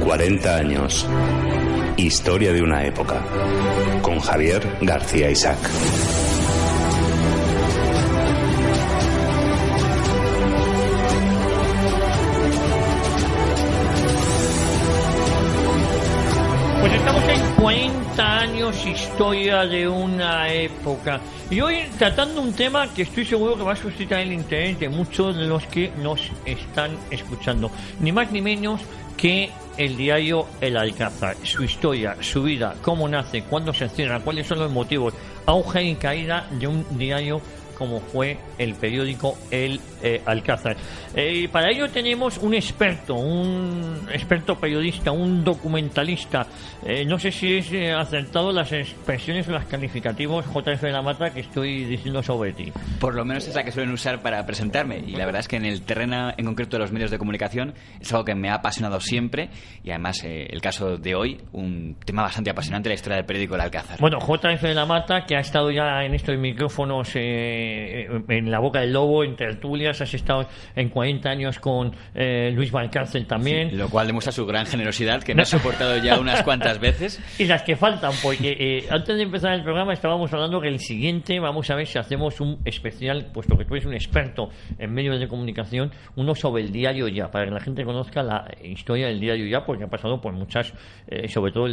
40 años. Historia de una época. Con Javier García Isaac. Pues estamos en 40 años, historia de una época. Y hoy tratando un tema que estoy seguro que va a suscitar el interés de muchos de los que nos están escuchando. Ni más ni menos que el diario El Alcázar. Su historia, su vida, cómo nace, cuándo se cierra, cuáles son los motivos, auge y caída de un diario como fue el periódico El Alcázar. Para ello tenemos un experto periodista, un documentalista. No sé si es acertado las expresiones o los calificativos, JF de la Mata, que estoy diciendo sobre ti. Por lo menos es la que suelen usar para presentarme. Y la verdad es que en el terreno en concreto de los medios de comunicación es algo que me ha apasionado siempre. Y además el caso de hoy, un tema bastante apasionante, la historia del periódico El Alcázar. Bueno, JF de la Mata, que ha estado ya en estos micrófonos en La Boca del Lobo, en tertulias, has estado en 40 años con Luis Valcárcel también. Sí, lo cual demuestra su gran generosidad, que me ha soportado ya unas cuantas veces. Y las que faltan, porque antes de empezar el programa estábamos hablando que el siguiente, vamos a ver si hacemos un especial, puesto que tú eres un experto en medios de comunicación, uno sobre el diario Ya, para que la gente conozca la historia del diario Ya, porque ha pasado por muchas, sobre todo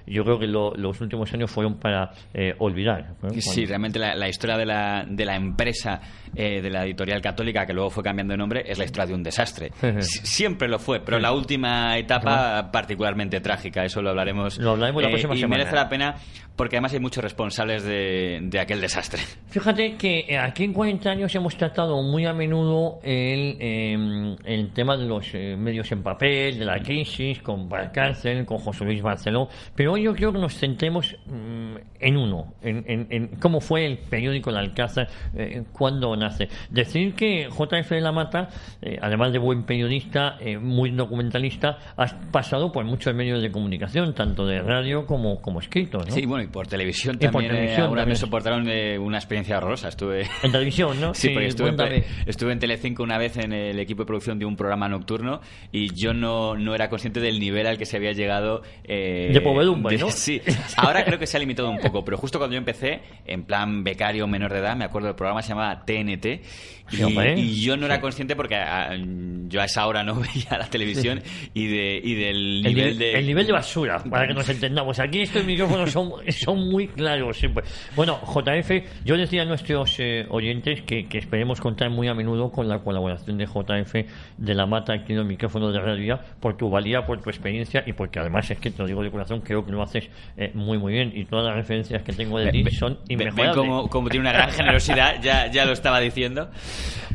yo creo que los últimos años fueron para olvidar, ¿no? Sí, realmente la historia de la empresa de la editorial católica, que luego fue cambiando de nombre, es la historia de un desastre. Siempre lo fue, pero la última etapa particularmente trágica. Eso lo hablaremos la próxima semana. Y merece la pena porque además hay muchos responsables de aquel desastre. Fíjate que aquí en 40 años hemos tratado muy a menudo el tema de los medios en papel, de la crisis, con Valcárcel, con José Luis Barceló, pero hoy yo creo que nos centremos en uno, en cómo fue el periódico El Alcázar, cuándo nace. Decir que JF de la Mata, además de buen periodista, muy documentalista, has pasado por muchos medios de comunicación, tanto de radio como escritos, ¿no? Sí, bueno, y por televisión también. Alguna vez me soportaron una experiencia horrorosa. Estuve en televisión, ¿no? Sí, porque estuve en Telecinco una vez en el equipo de producción de un programa nocturno y yo no era consciente del nivel al que se había llegado. De podredumbre, ¿no? Sí, ahora creo que se ha limitado un poco, pero justo cuando yo empecé, en plan becario menor de edad, me acuerdo del programa se llamaba TNT. Y yo no era consciente porque yo a esa hora no veía la televisión y del nivel de... El nivel de basura, para que nos entendamos. Aquí estos micrófonos son muy claros siempre. Bueno, JF, yo decía a nuestros oyentes que esperemos contar muy a menudo con la colaboración de JF de la Mata aquí en el micrófono de Radio Ya, por tu valía, por tu experiencia y porque además es que te lo digo de corazón, creo que lo haces muy muy bien y todas las referencias que tengo de ti son inmejorables. Ven como tiene una gran generosidad, ya lo estaba diciendo.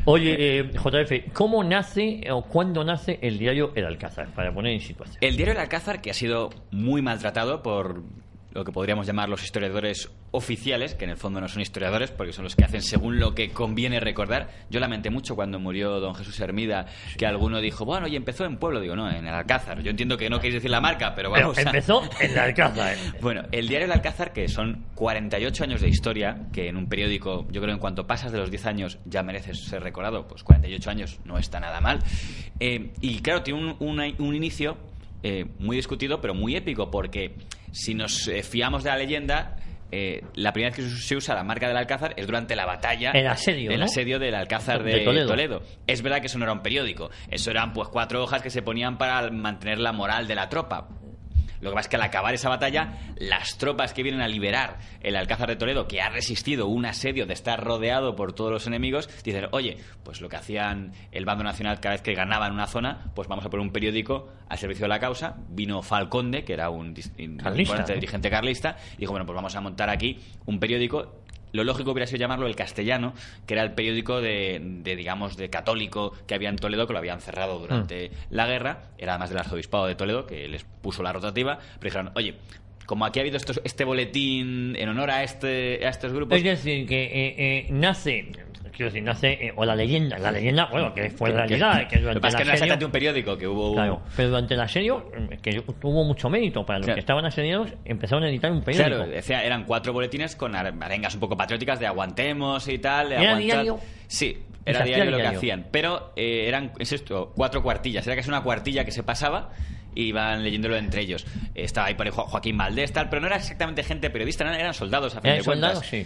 Oye, JF, ¿cómo nace o cuándo nace el diario El Alcázar? Para poner en situación. El diario El Alcázar, que ha sido muy maltratado por lo que podríamos llamar los historiadores oficiales, que en el fondo no son historiadores porque son los que hacen según lo que conviene recordar. Yo lamenté mucho cuando murió don Jesús Hermida, que alguno dijo, bueno, y empezó en Pueblo. Digo, no, en El Alcázar. Yo entiendo que no queréis decir la marca, pero vamos. Pero empezó en El Alcázar. Bueno, el diario El Alcázar, que son 48 años de historia, que en un periódico, yo creo en cuanto pasas de los 10 años ya mereces ser recordado, pues 48 años no está nada mal. Y claro, tiene un inicio muy discutido, pero muy épico, porque si nos fiamos de la leyenda, la primera vez que se usa la marca del Alcázar es durante la batalla, el asedio del Alcázar de Toledo. Es verdad que eso no era un periódico, eso eran pues 4 hojas que se ponían para mantener la moral de la tropa. Lo que pasa es que al acabar esa batalla, las tropas que vienen a liberar el Alcázar de Toledo, que ha resistido un asedio de estar rodeado por todos los enemigos, dicen, oye, pues lo que hacían el bando nacional cada vez que ganaba en una zona, pues vamos a poner un periódico al servicio de la causa. Vino Falconde, que era un importante dirigente carlista, y dijo, bueno, pues vamos a montar aquí un periódico. Lo lógico hubiera sido llamarlo El Castellano, que era el periódico de católico que había en Toledo, que lo habían cerrado durante la guerra. Era además del arzobispado de Toledo, que les puso la rotativa. Pero dijeron, oye, como aquí ha habido este boletín en honor a estos grupos... Es decir, que nace... Quiero decir, nace, o la leyenda, bueno, que fue realidad, que durante lo que pasa es que no es exactamente un periódico, que hubo... Claro, pero durante el asedio, que tuvo mucho mérito para los que estaban asediados, empezaron a editar un periódico. Claro, decía, eran 4 boletines con arengas un poco patrióticas de aguantemos y tal. ¿Era diario? Sí, era diario lo que hacían, pero eran, 4 cuartillas, era que es una cuartilla que se pasaba y iban leyéndolo entre ellos. Estaba ahí por ahí Joaquín Valdés, tal, pero no era exactamente gente periodista, eran soldados a fin de cuentas. Sí.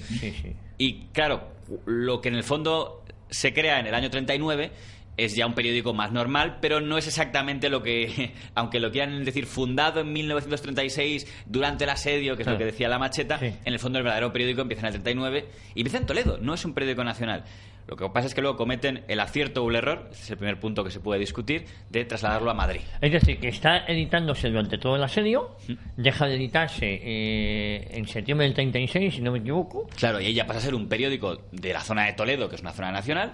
Y claro, lo que en el fondo se crea en el año 39 es ya un periódico más normal, pero no es exactamente lo que, aunque lo quieran decir, fundado en 1936 durante el asedio, que es lo que decía La Macheta, en el fondo el verdadero periódico empieza en el 39 y empieza en Toledo, no es un periódico nacional. Lo que pasa es que luego cometen el acierto o el error, este es el primer punto que se puede discutir, de trasladarlo a Madrid. Es decir, que está editándose durante todo el asedio, deja de editarse en septiembre del 36, si no me equivoco. Claro, y ella pasa a ser un periódico de la zona de Toledo, que es una zona nacional.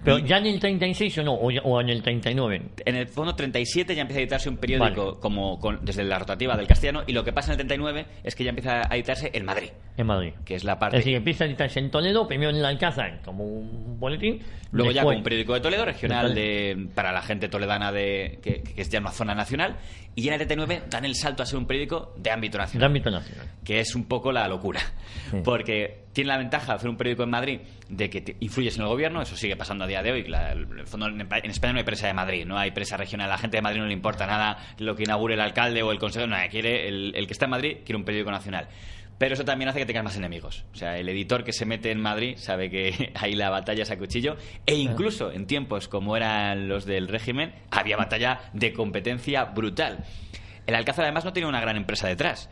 Pero ya en el 36 o no, o en el 39. En el fondo 37 ya empieza a editarse un periódico desde la rotativa del castellano, y lo que pasa en el 39 es que ya empieza a editarse en Madrid. En Madrid. Que es la parte... Es decir, empieza a editarse en Toledo, primero en el Alcázar, como un boletín. Luego ya como un periódico de Toledo, regional para la gente toledana que es ya una zona nacional. Y ya en el 39 dan el salto a ser un periódico de ámbito nacional. De ámbito nacional. Que es un poco la locura. Sí. Porque tiene la ventaja de hacer un periódico en Madrid de que influyes en el gobierno, eso sigue pasando a día de hoy. En el fondo, en España no hay prensa de Madrid, no hay prensa regional. A la gente de Madrid no le importa nada lo que inaugure el alcalde o el consejero, nada. Quiere el que está en Madrid quiere un periódico nacional. Pero eso también hace que tengas más enemigos. O sea, el editor que se mete en Madrid sabe que ahí la batalla es a cuchillo. E incluso en tiempos como eran los del régimen, había batalla de competencia brutal. El Alcázar además no tiene una gran empresa detrás.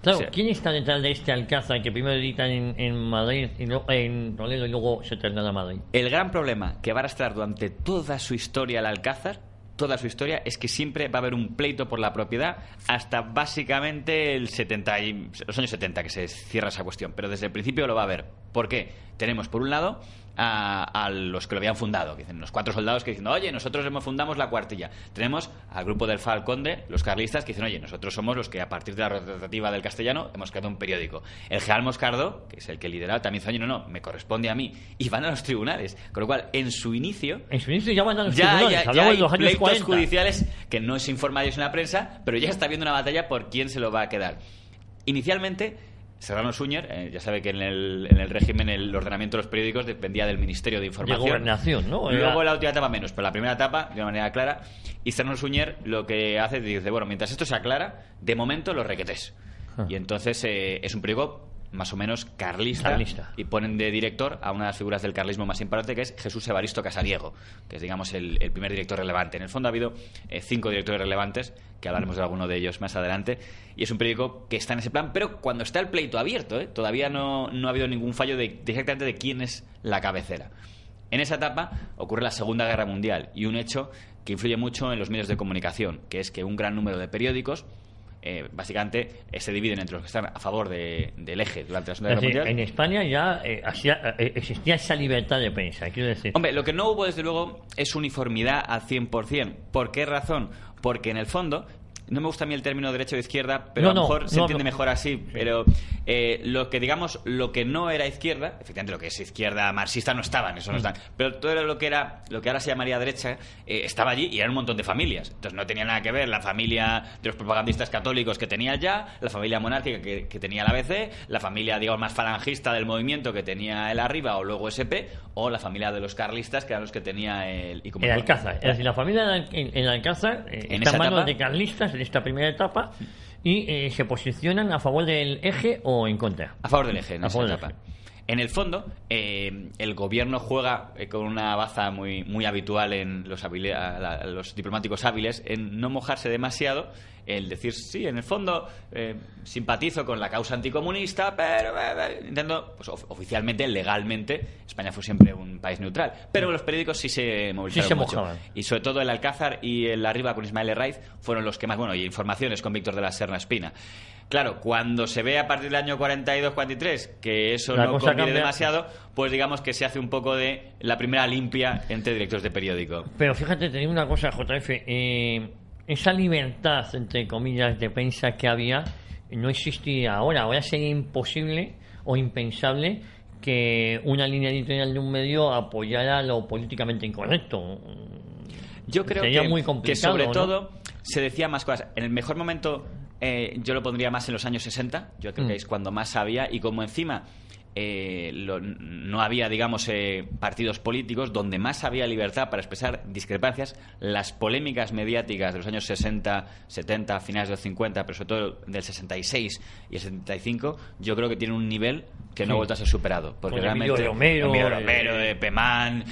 Claro, o sea, ¿quién está detrás de este Alcázar que primero editan en Madrid, en Toledo y luego se traslada a Madrid? El gran problema que va a arrastrar durante toda su historia el Alcázar, toda su historia, es que siempre va a haber un pleito por la propiedad hasta básicamente los años 70 que se cierra esa cuestión, pero desde el principio lo va a haber. ¿Por qué? Tenemos por un lado a los que lo habían fundado, que dicen los 4 soldados que dicen, oye, nosotros fundamos la cuartilla. Tenemos al grupo del Falconde, los carlistas, que dicen, oye, nosotros somos los que a partir de la rotativa del castellano hemos creado un periódico. El general Moscardo, que es el que lidera, también dice, oye, no, me corresponde a mí. Y van a los tribunales. Con lo cual, en su inicio ya van a los tribunales. Ya hay pleitos judiciales que no se informa de ellos en la prensa, pero ya está habiendo una batalla por quién se lo va a quedar. Inicialmente, Serrano Suñer, ya sabe que en el régimen el ordenamiento de los periódicos dependía del Ministerio de Información. De Gobernación, ¿no? Luego la última etapa menos, pero la primera etapa de una manera clara. Y Serrano Suñer lo que hace es dice, bueno, mientras esto se aclara, de momento los requetés. Y entonces es un periódico más o menos carlista. Y ponen de director a una de las figuras del carlismo más importante, que es Jesús Evaristo Casariego, que es, digamos, el primer director relevante. En el fondo ha habido 5 directores relevantes, que hablaremos de alguno de ellos más adelante, y es un periódico que está en ese plan, pero cuando está el pleito abierto, todavía no ha habido ningún fallo de exactamente de quién es la cabecera. En esa etapa ocurre la Segunda Guerra Mundial y un hecho que influye mucho en los medios de comunicación, que es que un gran número de periódicos básicamente se dividen entre los que están a favor del eje durante la Segunda Guerra Mundial. En España ya existía esa libertad de prensa, quiero decir. Hombre, lo que no hubo desde luego es uniformidad al 100%. ¿Por qué razón? Porque en el fondo, no me gusta a mí el término derecha o izquierda, pero a lo mejor se entiende mejor así. Pero lo que no era izquierda, efectivamente lo que es izquierda marxista no estaba en eso, no están. Pero todo lo que ahora se llamaría derecha estaba allí y eran un montón de familias. Entonces no tenía nada que ver la familia de los propagandistas católicos que tenía ya, la familia monárquica que tenía la ABC, la familia, digamos, más falangista del movimiento que tenía el Arriba o luego SP, o la familia de los carlistas que eran los que tenía el Alcázar. Es decir, la familia en Alcázar está en manos de carlistas en esta primera etapa y se posicionan a favor del eje o en contra. A favor del eje en esa etapa. En el fondo, el gobierno juega con una baza muy, muy habitual en los diplomáticos hábiles en no mojarse demasiado, el decir, sí, en el fondo simpatizo con la causa anticomunista, pero intento, pues, oficialmente, legalmente, España fue siempre un país neutral, pero los periódicos sí se movilizaron mucho. Y sobre todo el Alcázar y el Arriba con Ismael Herraiz fueron los que más, y Informaciones con Víctor de la Serna Espina. Claro, cuando se ve a partir del año 42-43 que eso no conviene demasiado, pues digamos que se hace un poco de la primera limpia entre directores de periódico. Pero fíjate, te digo una cosa, JF, esa libertad, entre comillas, de prensa que había, no existía ahora. Ahora sería imposible o impensable que una línea editorial de un medio apoyara lo políticamente incorrecto. Yo creo que sobre todo se decía más cosas. En el mejor momento yo lo pondría más en los años 60, yo creo que es cuando más había, y como encima no había, digamos, partidos políticos, donde más había libertad para expresar discrepancias. Las polémicas mediáticas de los años 60, 70, finales de los 50, pero sobre todo del 66 y el 75, yo creo que tienen un nivel que no ha vuelto a ser superado. Porque realmente Romero, Pemán,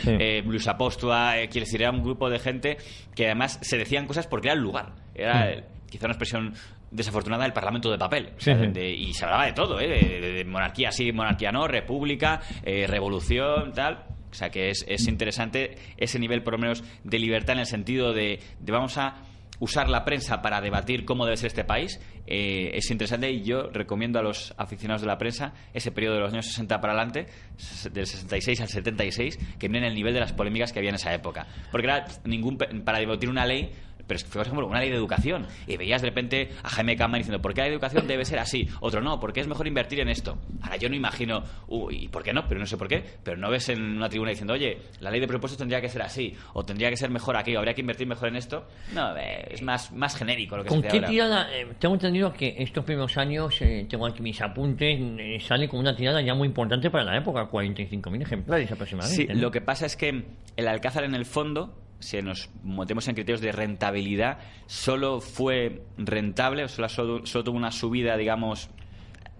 Luis Apóstol, quiere decir, era un grupo de gente que además se decían cosas porque era el lugar. Era quizá una expresión desafortunada del Parlamento de papel. O sea, y se hablaba de todo, de monarquía sí, monarquía no, república, revolución, tal. O sea que es interesante ese nivel, por lo menos, de libertad, en el sentido de vamos a usar la prensa para debatir cómo debe ser este país. Es interesante, y yo recomiendo a los aficionados de la prensa ese periodo de los años 60 para adelante, del 66 al 76, que miren el nivel de las polémicas que había en esa época. Porque era para debatir una ley, pero por ejemplo, una ley de educación, y veías de repente a Jaime Camán diciendo ¿por qué la educación debe ser así? Otro no, porque es mejor invertir en esto. Ahora yo no imagino, ¿y por qué no? Pero no sé por qué, pero no ves en una tribuna diciendo oye, la ley de presupuestos tendría que ser así, o tendría que ser mejor aquí, o habría que invertir mejor en esto. No, es más genérico lo que se hace ahora. ¿Con qué tirada? Tengo entendido que estos primeros años, tengo aquí mis apuntes, sale con una tirada ya muy importante para la época, 45.000 ejemplares aproximadamente. Sí, ¿no? Lo que pasa es que el Alcázar, en el fondo, si nos metemos en criterios de rentabilidad, solo fue rentable, o solo tuvo una subida, digamos,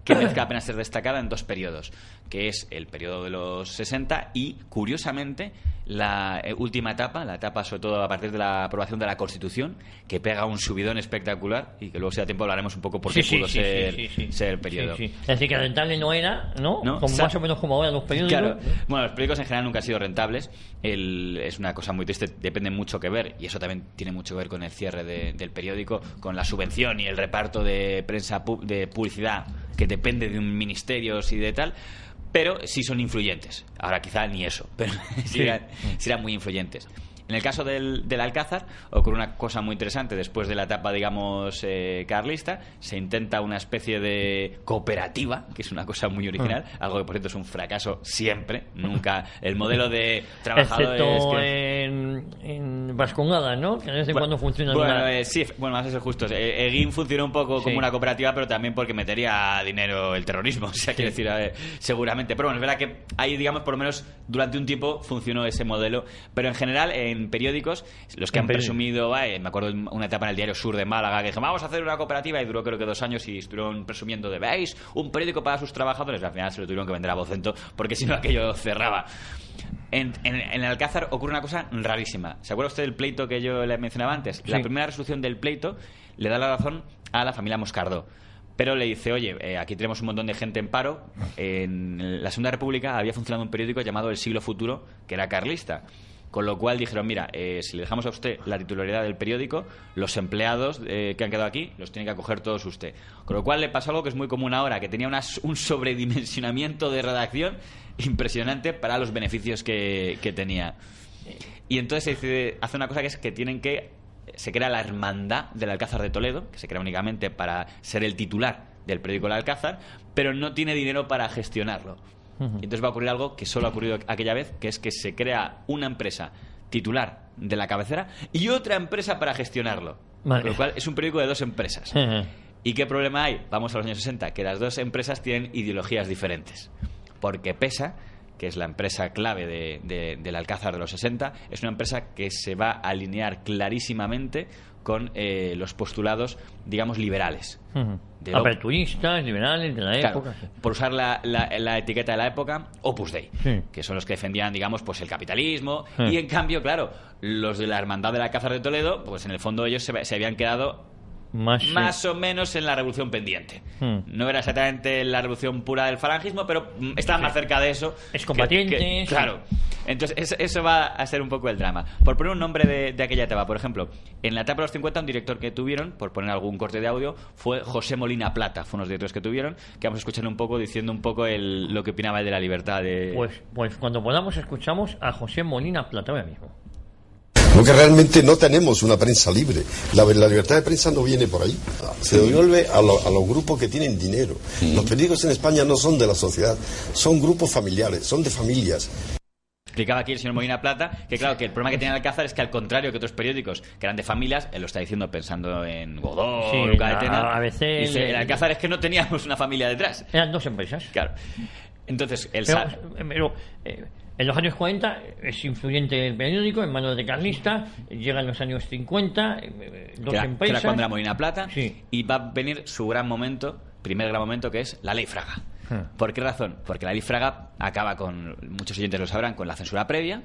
que merezca la pena ser destacada en dos periodos, que es el periodo de los 60 y, curiosamente, la última etapa, la etapa sobre todo a partir de la aprobación de la Constitución, que pega un subidón espectacular y que luego, si da tiempo, hablaremos un poco por qué pudo ser el periodo. Es decir, que rentable no era, ¿no? Como más o menos como ahora los periódicos. Claro. Bueno, los periódicos en general nunca han sido rentables. Es una cosa muy triste, depende mucho que ver, y eso también tiene mucho que ver con el cierre del periódico, con la subvención y el reparto de prensa, de publicidad, que depende de un ministerio y de tal. Pero sí son influyentes. Ahora quizá ni eso, pero sí eran muy influyentes. En el caso del Alcázar ocurre una cosa muy interesante. Después de la etapa, digamos, carlista, se intenta una especie de cooperativa, que es una cosa muy original, algo que por cierto es un fracaso siempre. Nunca el modelo de trabajadores... Excepto en Vascongada, ¿no? Que de vez en cuando funciona. Sí, más eso es justo. Eguín funcionó un poco como una cooperativa, pero también porque metería dinero el terrorismo. O sea, quiero decir, seguramente. Pero bueno, es verdad que ahí, digamos, por lo menos durante un tiempo funcionó ese modelo. Pero en general, en periódicos, los que han presumido, me acuerdo de una etapa en el Diario Sur de Málaga, que dijeron, vamos a hacer una cooperativa, y duró creo que 2 años, y estuvieron presumiendo de, ¿veis? Un periódico para sus trabajadores. Al final se lo tuvieron que vender a Vocento, porque si no aquello cerraba. En el Alcázar ocurre una cosa rarísima. ¿Se acuerda usted del pleito que yo le mencionaba antes? La primera resolución del pleito le da la razón a la familia Moscardó, pero le dice, oye, aquí tenemos un montón de gente en paro. En la Segunda República había funcionado un periódico llamado El Siglo Futuro, que era carlista. Con lo cual dijeron, mira, si le dejamos a usted la titularidad del periódico, los empleados que han quedado aquí los tiene que acoger todos usted. Con lo cual le pasó algo que es muy común ahora, que tenía un sobredimensionamiento de redacción impresionante para los beneficios que tenía. Y entonces se decide hacer una cosa, que es que se crea la Hermandad del Alcázar de Toledo, que se crea únicamente para ser el titular del periódico El Alcázar, pero no tiene dinero para gestionarlo. Y entonces va a ocurrir algo que solo ha ocurrido aquella vez, que es que se crea una empresa titular de la cabecera y otra empresa para gestionarlo. Vale. Con lo cual es un periódico de 2 empresas. ¿Y qué problema hay? Vamos a los años 60, que las 2 empresas tienen ideologías diferentes. Porque PESA, que es la empresa clave del Alcázar de los 60, es una empresa que se va a alinear clarísimamente con los postulados, digamos, liberales. Aperturistas, liberales de la época. Por usar la etiqueta de la época, Opus Dei, que son los que defendían, digamos, pues el capitalismo. Y en cambio, claro, los de la Hermandad del Alcázar de Toledo, pues en el fondo ellos se habían quedado más o menos en la revolución pendiente. No era exactamente la revolución pura del falangismo, pero estaban más cerca de eso. Es combatiente. Claro. Entonces eso va a ser un poco el drama. Por poner un nombre de aquella etapa, por ejemplo, en la etapa de los 50, un director que tuvieron, por poner algún corte de audio, fue José Molina Plata. Fue uno de los directores que tuvieron, que vamos a escuchar un poco, diciendo un poco lo que opinaba él de la libertad de... Pues cuando podamos escuchamos a José Molina Plata ahora mismo. Porque realmente no tenemos una prensa libre. La libertad de prensa no viene por ahí. Se devuelve a los grupos que tienen dinero. Los periódicos en España no son de la sociedad, son grupos familiares, son de familias. Explicaba aquí el señor Molina Plata que, claro, que el problema que tenía el Alcázar es que, al contrario que otros periódicos que eran de familias, él lo está diciendo pensando en Godó, Luca de Tena, a veces dice, el Alcázar es que no teníamos una familia detrás. Eran 2 empresas. Claro. Entonces, en los años 40 es influyente el periódico en manos de carlistas, llegan los años 50, dos empresas... Que era cuando era Molina Plata, sí. Y va a venir su gran momento, primer gran momento, que es la Ley Fraga. ¿Por qué razón? Porque la Ley Fraga acaba con, muchos oyentes lo sabrán, con la censura previa,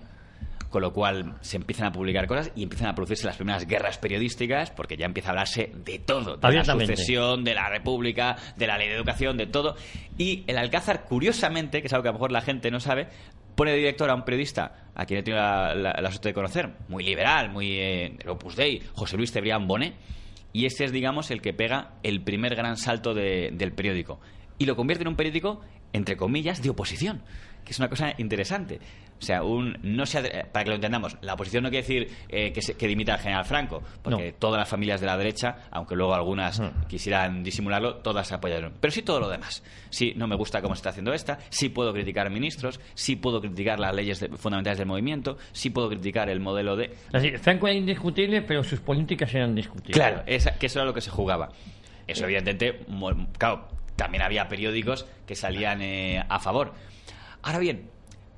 con lo cual se empiezan a publicar cosas y empiezan a producirse las primeras guerras periodísticas, porque ya empieza a hablarse de todo, de la sucesión, de la República, de la Ley de Educación, de todo. Y el Alcázar, curiosamente, que es algo que a lo mejor la gente no sabe, pone de director a un periodista a quien he tenido la suerte de conocer, muy liberal, muy del Opus Dei, José Luis Cebrián Bonet, y ese es, digamos, el que pega el primer gran salto del periódico y lo convierte en un periódico, entre comillas, de oposición, que es una cosa interesante. O sea, para que lo entendamos, la oposición no quiere decir que dimita al general Franco, porque todas las familias de la derecha, aunque luego algunas quisieran disimularlo, todas apoyaron. Pero sí todo lo demás. Sí, no me gusta cómo se está haciendo sí puedo criticar ministros, sí puedo criticar las leyes fundamentales del movimiento, sí puedo criticar el modelo de... Así, Franco era indiscutible, pero sus políticas eran discutibles. Claro, que eso era lo que se jugaba. Eso, evidentemente, claro, también había periódicos que salían a favor. Ahora bien,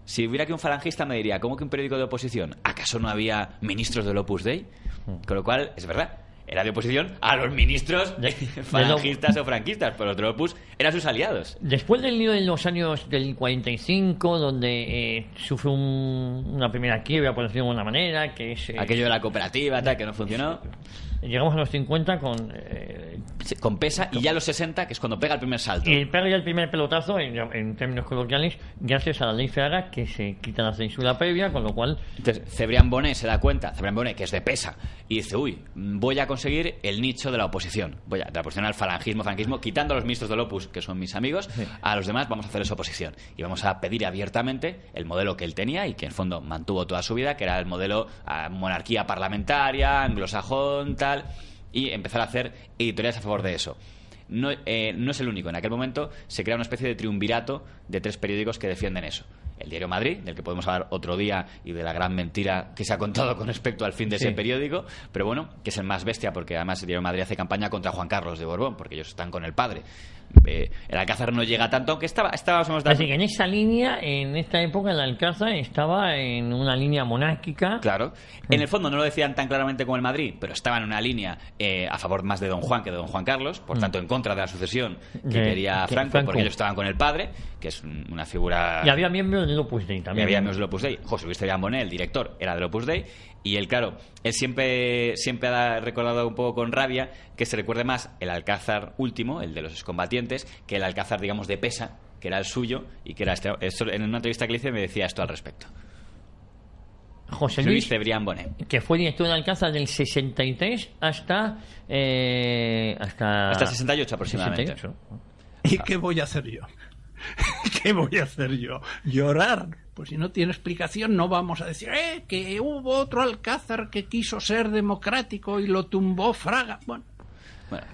si hubiera que un falangista me diría, ¿cómo que un periódico de oposición? ¿Acaso no había ministros del Opus Dei? Con lo cual, es verdad, era de oposición a los ministros falangistas o franquistas, pero los del Opus eran sus aliados. Después del lío en los años del 45, donde sufre una primera quiebra, por decirlo de alguna manera, que es... aquello de la cooperativa, tal, que no funcionó... Llegamos a los 50 con PESA y ya a los 60, que es cuando pega el primer salto. Y pega ya el primer pelotazo, en términos coloquiales, gracias a la Ley Fraga, que se quita la censura previa, con lo cual... Entonces, Cebrián Bonet se da cuenta, Cebrián Bonet, que es de PESA, y dice, voy a conseguir el nicho de la oposición. De la oposición al falangismo, franquismo, quitando a los ministros del Opus, que son mis amigos, a los demás vamos a hacer esa oposición. Y vamos a pedir abiertamente el modelo que él tenía y que en el fondo mantuvo toda su vida, que era el modelo monarquía parlamentaria, anglosajón, tal... y empezar a hacer editoriales a favor de eso. No es el único. En aquel momento se crea una especie de triunvirato de 3 periódicos que defienden eso. El Diario Madrid, del que podemos hablar otro día, y de la gran mentira que se ha contado con respecto al fin de ese periódico, pero bueno, que es el más bestia, porque además el Diario Madrid hace campaña contra Juan Carlos de Borbón, porque ellos están con el padre. El Alcázar no llega tanto, aunque estábamos... Así que en esa línea, en esta época, el Alcázar estaba en una línea monárquica. Claro. En el fondo no lo decían tan claramente como el Madrid, pero estaba en una línea a favor más de Don Juan que de Don Juan Carlos, por tanto en contra de la sucesión que quería Franco, porque ellos estaban con el padre, que es una figura... Y había miembros del Opus Dei también. Y había miembros del Opus Dei. José Luis Cebrián Bonet, el director, era del Opus Dei. Y él, claro, él siempre ha recordado un poco con rabia que se recuerde más el Alcázar último, el de los excombatientes, que el Alcázar, digamos, de PESA, que era el suyo, y que era esto, en una entrevista que le hice me decía esto al respecto. José Luis Cebrián Bonet, que fue director de Alcázar del 63 hasta el 68 aproximadamente. 68. ¿Y qué voy a hacer yo? ¿Qué voy a hacer yo? ¿Llorar? Pues si no tiene explicación no vamos a decir que hubo otro Alcázar que quiso ser democrático y lo tumbó Fraga. Bueno,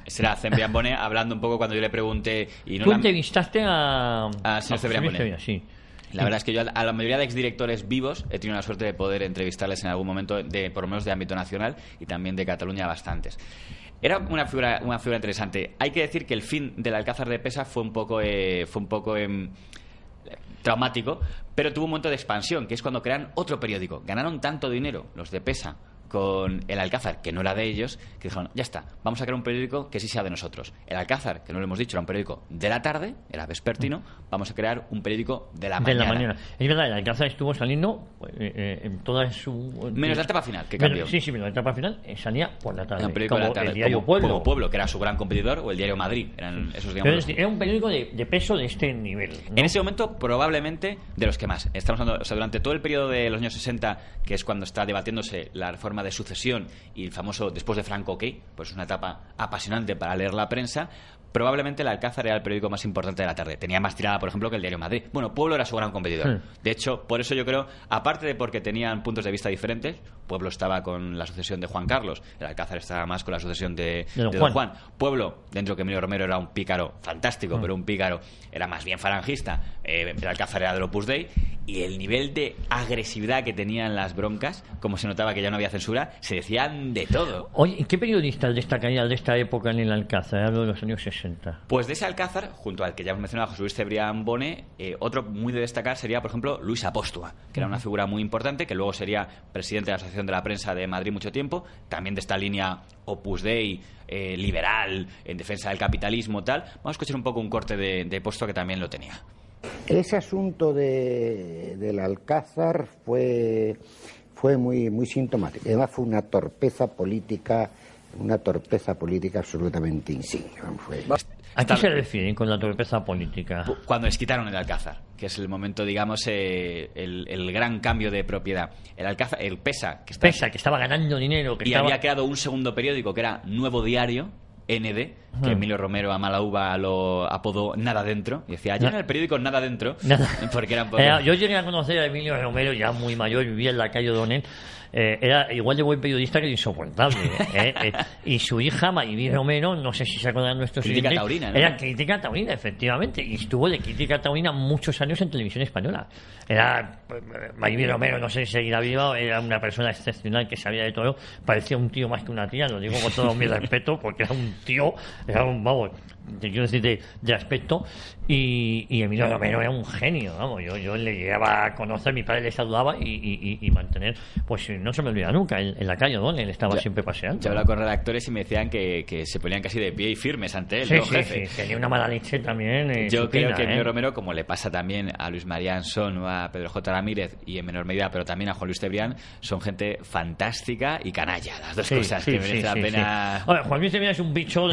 será Cebrián Bonet hablando un poco cuando yo le pregunté... ¿Tú entrevistaste a señor Cebrián Bonet? Sí. La verdad es que yo a la mayoría de exdirectores vivos he tenido la suerte de poder entrevistarles en algún momento, por lo menos de ámbito nacional y también de Cataluña bastantes. Era una figura interesante. Hay que decir que el fin del Alcázar de Pesa fue un poco traumático, pero tuvo un momento de expansión, que es cuando crean otro periódico. Ganaron tanto dinero los de Pesa con el Alcázar, que no era de ellos, que dijeron, ya está, vamos a crear un periódico que sí sea de nosotros. El Alcázar, que no lo hemos dicho, era un periódico de la tarde, era vespertino, vamos a crear un periódico de la mañana. Es verdad, el Alcázar estuvo saliendo en toda su... Menos la etapa final, que cambió. Sí, pero la etapa final salía por la tarde. Era un periódico de la tarde, el diario como Pueblo, que era su gran competidor, o el diario Madrid. Eran esos, digamos, pero era un periódico de peso de este nivel, ¿no? En ese momento, probablemente, de los que más. Estamos hablando, durante todo el periodo de los años 60, que es cuando está debatiéndose la reforma de sucesión y el famoso después de Franco, pues es una etapa apasionante para leer la prensa. Probablemente el Alcázar era el periódico más importante de la tarde. Tenía más tirada, por ejemplo, que el Diario Madrid. Bueno, Pueblo era su gran competidor. De hecho, por eso yo creo, aparte de porque tenían puntos de vista diferentes, Pueblo estaba con la sucesión de Juan Carlos, el Alcázar estaba más con la sucesión de Don Juan. Pueblo, dentro que Emilio Romero era un pícaro fantástico, pero un pícaro era más bien falangista, el Alcázar era del Opus Dei, y el nivel de agresividad que tenían las broncas, como se notaba que ya no había censura, se decían de todo. Oye, ¿qué periodistas destacarían de esta época en el Alcázar? Hablo de los años 60. 60? Pues de ese alcázar, junto al que ya hemos mencionado, José Luis Cebrián Bonet, otro muy de destacar sería, por ejemplo, Luis Apóstol, que era una figura muy importante, que luego sería presidente de la Asociación de la Prensa de Madrid mucho tiempo, también de esta línea Opus Dei, liberal, en defensa del capitalismo, tal. Vamos a escuchar un poco un corte de Apóstol, que también lo tenía. Ese asunto del Alcázar fue muy sintomático. Además fue una torpeza política absolutamente insigne. ¿A qué se refieren con la torpeza política? Cuando les quitaron el Alcázar, que es el momento, digamos, el gran cambio de propiedad. El Alcázar, el Pesa, que estaba ganando dinero, había creado un segundo periódico que era Nuevo Diario, ND, que Emilio Romero a mala uva lo apodó Nada Dentro, y decía, ya en el periódico Nada Dentro, porque eran poco... Yo llegué a conocer a Emilio Romero, ya muy mayor, vivía en la calle O'Donnell. Era igual de buen periodista que insoportable. Y su hija, Maribel Romero, no sé si se acuerdan nuestros Crítica taurina, ¿no? Era crítica taurina, efectivamente, y estuvo de crítica taurina muchos años en televisión española. Era Maribel Romero, no sé si seguirá viva, era una persona excepcional que sabía de todo, parecía un tío más que una tía, lo digo con todo mi respeto, porque era un tío, vamos, quiero decir, de aspecto, y Emilio Romero era un genio, vamos, yo le llegaba a conocer, mi padre le saludaba y mantener, pues no se me olvida nunca, en la calle O'Donnell él estaba siempre paseando. Yo hablaba con redactores y me decían que se ponían casi de pie y firmes ante él, jefe. Sí, tenía una mala leche también. Yo creo que Emilio Romero, como le pasa también a Luis María Ansón o a Pedro J. Ramírez, y en menor medida, pero también a Juan Luis Cebrián, son gente fantástica y canalla, las dos cosas que merece la pena. Bueno, Juan Luis Cebrián es un bicho,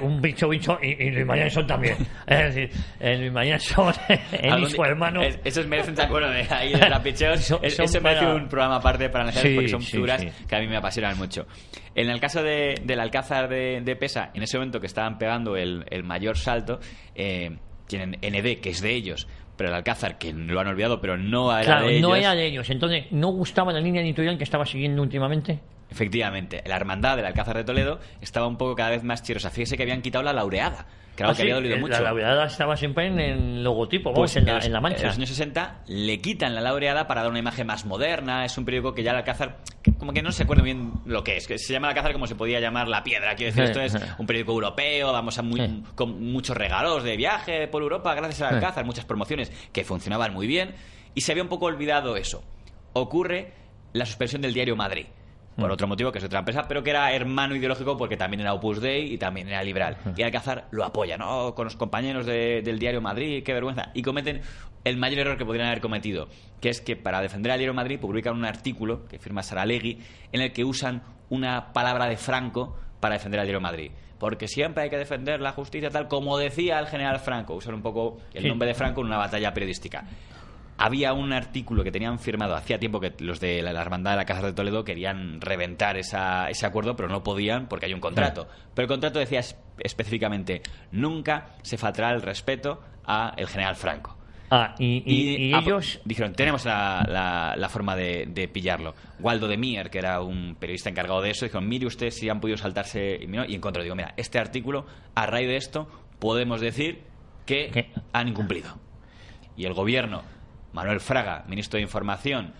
un bicho, y Luis María Ansón también. Es decir, Luis María Ansón, él y su hermano. Esos merecen, bueno, ahí de trapicheos. Eso merece un programa aparte para analizar, porque son figuras que a mí me apasionan mucho. En el caso del Alcázar de Pesa, en ese momento que estaban pegando el mayor salto, tienen ND, que es de ellos, pero el Alcázar, que lo han olvidado, pero no era de ellos. No era de ellos. Entonces, ¿no gustaba la línea editorial que estaba siguiendo últimamente? Efectivamente, la hermandad del Alcázar de Toledo estaba un poco cada vez más chirosa. Fíjese que habían quitado la laureada, que era algo que había dolido mucho. La laureada estaba siempre en el logotipo, pues en la mancha. En los años 60 le quitan la laureada para dar una imagen más moderna. Es un periódico que ya el Alcázar, como que no se acuerda bien lo que es. Que se llama el Alcázar como se podía llamar La Piedra. Quiero decir, esto es un periódico europeo, vamos con muchos regalos de viaje por Europa gracias al Alcázar, muchas promociones que funcionaban muy bien. Y se había un poco olvidado eso. Ocurre la suspensión del diario Madrid. Por otro motivo, que es otra empresa, pero que era hermano ideológico porque también era Opus Dei y también era liberal. Y Alcázar lo apoya, ¿no? Con los compañeros del diario Madrid, qué vergüenza. Y cometen el mayor error que podrían haber cometido, que es que para defender al diario Madrid publican un artículo que firma Saralegui en el que usan una palabra de Franco para defender al diario Madrid. Porque siempre hay que defender la justicia, tal como decía el general Franco. Usan un poco el nombre de Franco en una batalla periodística. Había un artículo que tenían firmado hacía tiempo, que los de la hermandad de la Casa de Toledo querían reventar ese acuerdo, pero no podían porque hay un contrato. Pero el contrato decía específicamente: nunca se faltará el respeto a el general Franco. Y ellos dijeron, tenemos la forma de pillarlo. Waldo de Mier, que era un periodista encargado de eso, dijo, mire usted si han podido saltarse. Y encontró, digo, mira, este artículo, a raíz de esto podemos decir que han incumplido. Y el gobierno, Manuel Fraga, ministro de Información,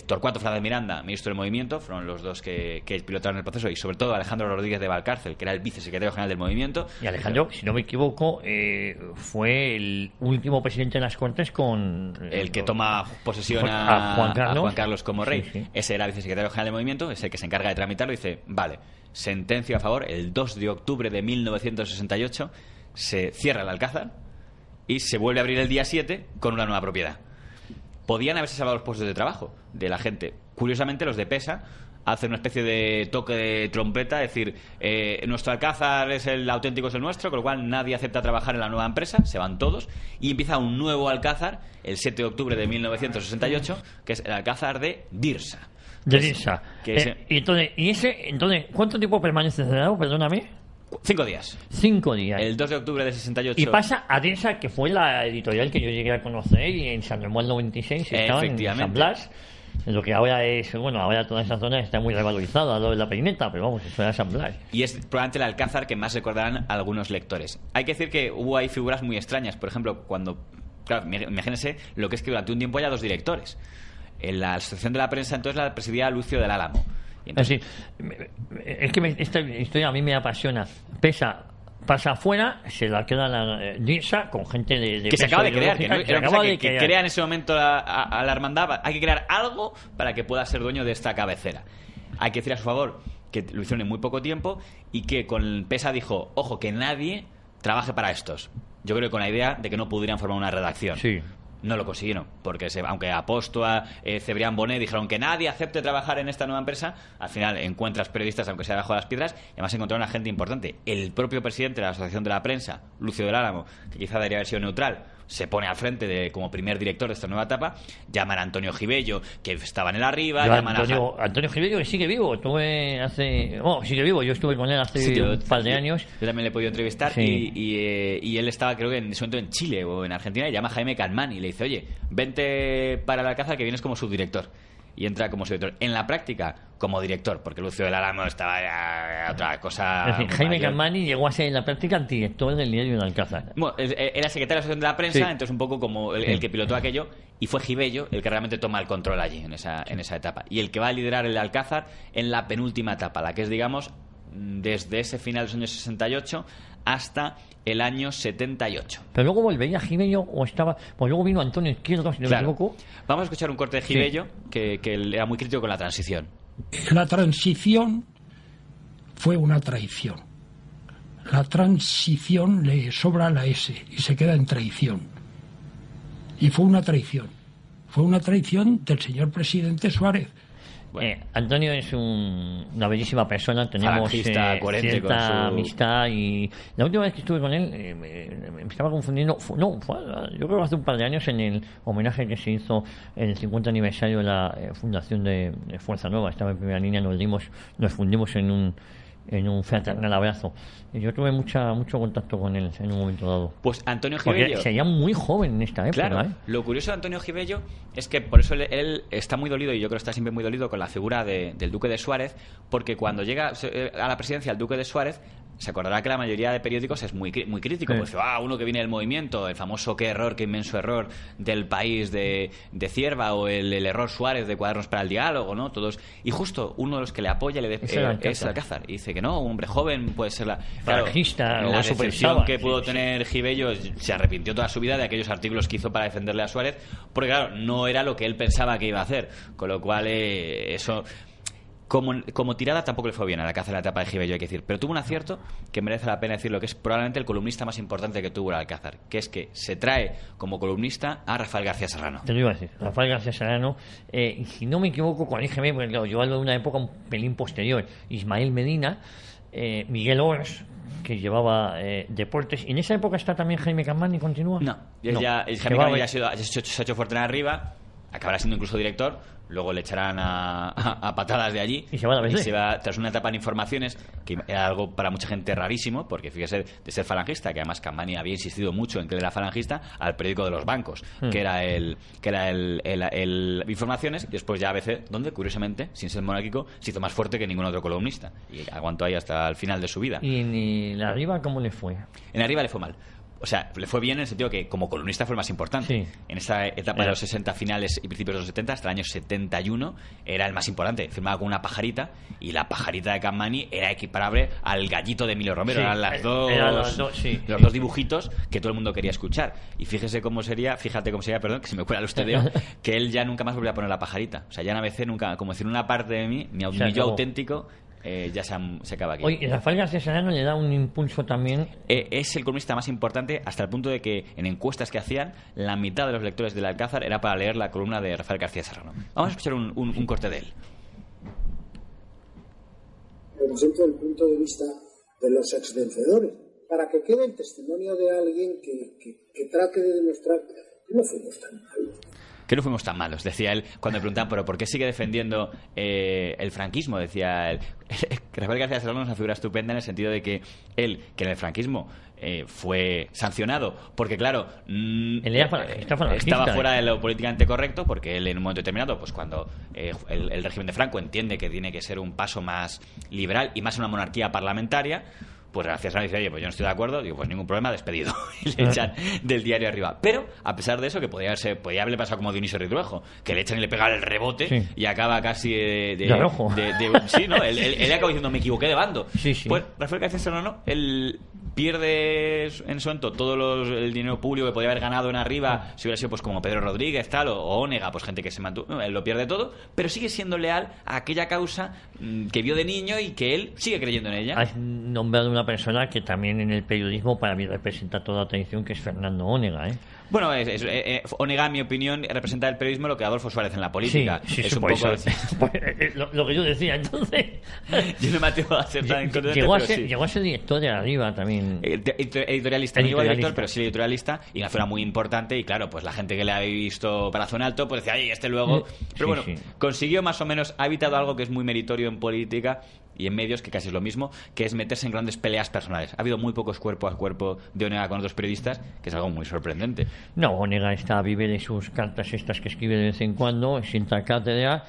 Torcuato Fernández Miranda, ministro del Movimiento, fueron los dos que pilotaron el proceso, y sobre todo Alejandro Rodríguez de Valcárcel, que era el vicesecretario general del Movimiento. Y Alejandro, si no me equivoco, fue el último presidente de las Cortes con... el que toma posesión a Juan Carlos como rey. Sí. Ese era vicesecretario general del Movimiento, es el que se encarga de tramitarlo, y dice, vale, sentencia a favor, el 2 de octubre de 1968 se cierra el Alcázar y se vuelve a abrir el día 7 con una nueva propiedad. Podían haberse salvado los puestos de trabajo de la gente. Curiosamente, los de Pesa hacen una especie de toque de trompeta, es decir, nuestro Alcázar es el auténtico, es el nuestro, con lo cual nadie acepta trabajar en la nueva empresa, se van todos, y empieza un nuevo Alcázar el 7 de octubre de 1968, que es el Alcázar de Dirsa. Entonces, ¿cuánto tiempo permanece cerrado? Perdóname. 5 días. 5 días. El 2 de octubre de 68. Y pasa a Dirsa, que fue la editorial que yo llegué a conocer, y en San Romuald 96 estaba en San Blas. Lo que ahora es, bueno, ahora toda esa zona está muy revalorizada, lo de la Peineta, pero vamos, eso era San Blas. Y es probablemente el Alcázar que más recordarán algunos lectores. Hay que decir que hubo ahí figuras muy extrañas. Por ejemplo, claro, imagínense lo que es que durante un tiempo haya 2 directores. En la Asociación de la Prensa entonces la presidía Lucio del Álamo. Entonces, es que esta historia a mí me apasiona. Pesa pasa afuera, se la queda la DIRSA con gente de que se acaba de crear, que crea en ese momento a la hermandad. Hay que crear algo para que pueda ser dueño de esta cabecera. Hay que decir a su favor que lo hicieron en muy poco tiempo y que con PESA dijo, ojo, que nadie trabaje para estos. Yo creo que con la idea de que no pudieran formar una redacción. Sí. No lo consiguieron, porque aunque Apóstol, Cebrián Bonet dijeron que nadie acepte trabajar en esta nueva empresa, al final encuentras periodistas, aunque sea debajo de las piedras, y además encontraron a gente importante. El propio presidente de la Asociación de la Prensa, Lucio del Álamo, que quizá debería haber sido neutral, se pone al frente como primer director de esta nueva etapa. Llaman a Antonio Gibello, que estaba en el Arriba. Antonio Gibello, que sigue vivo. Sigue vivo. Yo estuve con él hace un par de años. Yo también le he podido entrevistar. Sí. Y él estaba, creo que en ese momento en Chile o en Argentina, y llama a Jaime Calmán y le dice, oye, vente para el Alcázar, que vienes como subdirector. Y entra como subdirector. En la práctica, como director, porque Lucio del Álamo estaba ya otra cosa. Es decir, Jaime Calmani llegó a ser en la práctica director del diario del Alcázar. Bueno, era secretario de la Asociación de la Prensa, sí. Entonces un poco como el que pilotó aquello, y fue Gibello el que realmente toma el control allí, en esa etapa. Y el que va a liderar el Alcázar en la penúltima etapa, la que es, digamos, desde ese final de los años 68 hasta el año 78. Pero luego volvería Gibello o estaba... Pues luego vino Antonio Izquierdo, si no me equivoco. Vamos a escuchar un corte de Gibello, que él era muy crítico con la transición. La transición fue una traición. La transición le sobra la S y se queda en traición. Y fue una traición. Fue una traición del señor presidente Suárez. Bueno. Antonio es una bellísima persona, tenemos cierta amistad, y la última vez que estuve con él me estaba confundiendo, yo creo que hace un par de años, en el homenaje que se hizo en el 50 aniversario de la fundación de Fuerza Nueva. Estaba en primera línea, nos fundimos en un fraternal abrazo. Y yo tuve mucho contacto con él en un momento dado. Pues Antonio Gibello... Porque sería muy joven en esta época. Claro, lo curioso de Antonio Gibello es que por eso él está muy dolido, y yo creo que está siempre muy dolido con la figura del Duque de Suárez, porque cuando llega a la presidencia el Duque de Suárez, se acordará que la mayoría de periódicos es muy crítico. Sí. Pues uno que viene del movimiento, el famoso qué inmenso error del País de Cierva, o el error Suárez de Cuadernos para el Diálogo, ¿no? Todos. Y justo uno de los que le apoya es Alcázar. Y dice que no, un hombre joven puede ser la decepción que pudo tener Gibello. Se arrepintió toda su vida de aquellos artículos que hizo para defenderle a Suárez, porque claro, no era lo que él pensaba que iba a hacer, con lo cual eso... Como tirada tampoco le fue bien a la Alcázar en la etapa de Gibello, hay que decir. Pero tuvo un acierto que merece la pena decirlo, que es probablemente el columnista más importante que tuvo el Alcázar, que es que se trae como columnista a Rafael García Serrano. Te lo iba a decir, Rafael García Serrano, y si no me equivoco, corrígeme, porque claro, yo hablo de una época un pelín posterior. Ismael Medina, Miguel Ors, que llevaba deportes, y en esa época está también Jaime Calmán, y continúa. No, Jaime Calmán ya se ha hecho fuerte en Arriba, acabará siendo incluso director, luego le echarán a patadas de allí y se va a la y se va tras una etapa en informaciones, que era algo para mucha gente rarísimo, porque fíjese, de ser falangista, que además Campani había insistido mucho en que él era falangista, al periódico de los bancos, que era el Informaciones, y después ya ABC, donde curiosamente, sin ser monárquico, se hizo más fuerte que ningún otro columnista, y aguantó ahí hasta el final de su vida. ¿Y en Arriba cómo le fue? En Arriba le fue mal. O sea, le fue bien en el sentido que como columnista fue el más importante. Sí. En esa etapa de los 60 finales y principios de los 70, hasta el año 71, era el más importante. Firmaba con una pajarita, y la pajarita de Campani era equiparable al gallito de Emilio Romero. Sí, eran los dos dibujitos que todo el mundo quería escuchar. Y fíjate cómo sería, perdón, que se me cuela el ustedeo, que él ya nunca más volvía a poner la pajarita. O sea, ya en ABC nunca, como decir, una parte de mí, mi yo auténtico... ya se acaba aquí. Oye, Rafael García Serrano le da un impulso también. Es el columnista más importante, hasta el punto de que en encuestas que hacían, la mitad de los lectores del Alcázar era para leer la columna de Rafael García Serrano. Vamos a escuchar un corte de él. Represento el punto de vista de los exvencedores, para que quede el testimonio de alguien que trate de demostrar que no fuimos tan malos. Que no fuimos tan malos, decía él cuando me preguntaban, pero ¿por qué sigue defendiendo el franquismo? Decía él. Rafael García Serrano es una figura estupenda en el sentido de que él, que en el franquismo fue sancionado, porque claro, estaba fuera de lo políticamente correcto, porque él en un momento determinado, pues cuando el régimen de Franco entiende que tiene que ser un paso más liberal y más una monarquía parlamentaria, pues García Serrano dice, oye, pues yo no estoy de acuerdo, digo, pues ningún problema, despedido. Y le echan del diario Arriba. Pero, a pesar de eso, que podía haberle pasado como Dionisio Ridruejo, que le echan y le pegan el rebote, y acaba casi de rojo. Sí, ¿no? Él acaba diciendo, me equivoqué de bando. Sí. Pues Rafael García Serrano, él pierde en su momento todo el dinero público que podía haber ganado en arriba si hubiera sido pues como Pedro Rodríguez tal o Onega, pues gente que se mantuvo, él lo pierde todo, pero sigue siendo leal a aquella causa que vio de niño y que él sigue creyendo en ella. Has nombrado una persona que también en el periodismo para mí representa toda la atención, que es Fernando Onega, ¿eh? Bueno, Onega, en mi opinión, representa el periodismo lo que Adolfo Suárez en la política. Sí, es un pues poco... lo que yo decía, entonces... Yo no me atrevo a ser tan incontundente, llegó a ser director de Arriba también. Editorialista, no llegó a director, pero sí editorialista, y una figura muy importante, y claro, pues la gente que le había visto para Zona Alto, pues decía, ay, este luego... Pero bueno, consiguió más o menos, ha evitado algo que es muy meritorio en política y en medios, que casi es lo mismo, que es meterse en grandes peleas personales. Ha habido muy pocos cuerpo a cuerpo de Onega con otros periodistas, que es algo muy sorprendente. No, Onega vive de sus cartas estas que escribe de vez en cuando, sienta cátedra,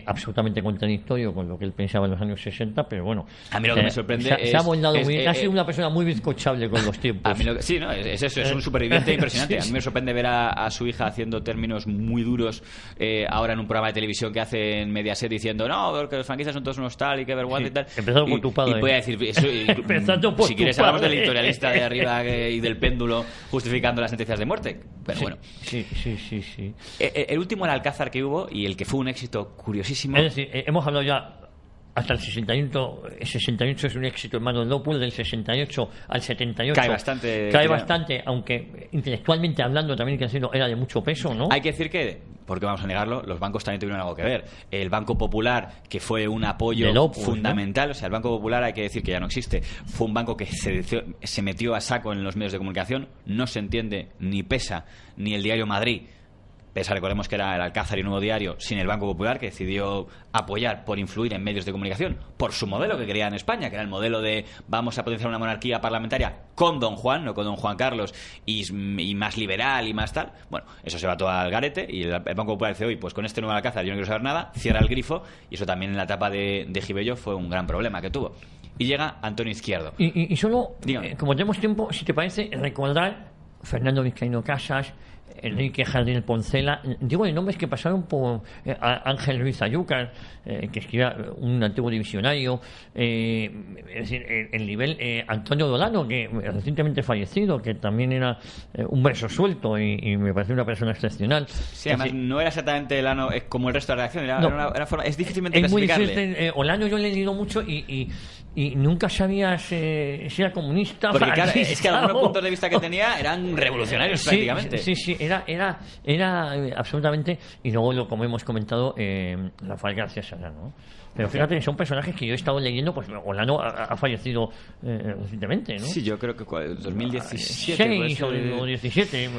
absolutamente contradictorio con lo que él pensaba en los años 60, pero bueno. A mí lo que me sorprende se ha moldado muy... ha sido una persona muy bizcochable con los tiempos. A mí sí, ¿no? Es eso, es un superviviente impresionante. A mí me sorprende ver a su hija haciendo términos muy duros ahora en un programa de televisión que hace en Mediaset diciendo, no, porque los franquistas son todos unos tal y que vergüenza y tal. Empezando por tu padre. Y voy a decir eso, si quieres hablamos del editorialista de Arriba y del péndulo justificando las sentencias de muerte. Pero bueno. Sí. El último, el Alcázar que hubo y el que fue un éxito curiosísimo. Es decir, hemos hablado ya hasta el 68. El 68 es un éxito en Manos López, del 68 al 78 cae bastante, aunque intelectualmente hablando también que era de mucho peso, ¿no? Hay que decir que, porque vamos a negarlo, los bancos también tuvieron algo que ver. El Banco Popular, que fue un apoyo López, fundamental, ¿no? O sea, el Banco Popular, hay que decir que ya no existe, fue un banco que se metió a saco en los medios de comunicación, no se entiende ni Pesa ni el diario Madrid. Pesa, recordemos que era el Alcázar y Nuevo Diario, sin el Banco Popular, que decidió apoyar por influir en medios de comunicación, por su modelo que quería en España, que era el modelo de vamos a potenciar una monarquía parlamentaria con Don Juan, no con Don Juan Carlos, y más liberal y más tal. Bueno, eso se va todo al garete, y el Banco Popular dice, oye, pues con este nuevo Alcázar yo no quiero saber nada, cierra el grifo, y eso también en la etapa de Gibello fue un gran problema que tuvo. Y llega Antonio Izquierdo. Y solo, como tenemos tiempo, si te parece, recordar Fernando Vizcaíno Casas, Enrique Jardín Poncela, digo de nombres que pasaron por Ángel Ruiz Ayúcar, que escribía un antiguo divisionario, es decir, el nivel Antonio Dolano, que recientemente fallecido, que también era un verso suelto y me parece una persona excepcional. Sí, además no era exactamente Olano como el resto de la redacción, era forma, es difícilmente clasificarle. Muy difícil. Olano yo le he leído mucho y nunca sabía si era comunista. Porque claro, es que algunos puntos de vista que tenía eran revolucionarios prácticamente. Sí, era absolutamente. Y luego, como hemos comentado, Rafael García Serrano, ¿no? Pero fíjate que son personajes que yo he estado leyendo, pues Olano ha fallecido recientemente, ¿no? Sí, yo creo que 2017 o 17.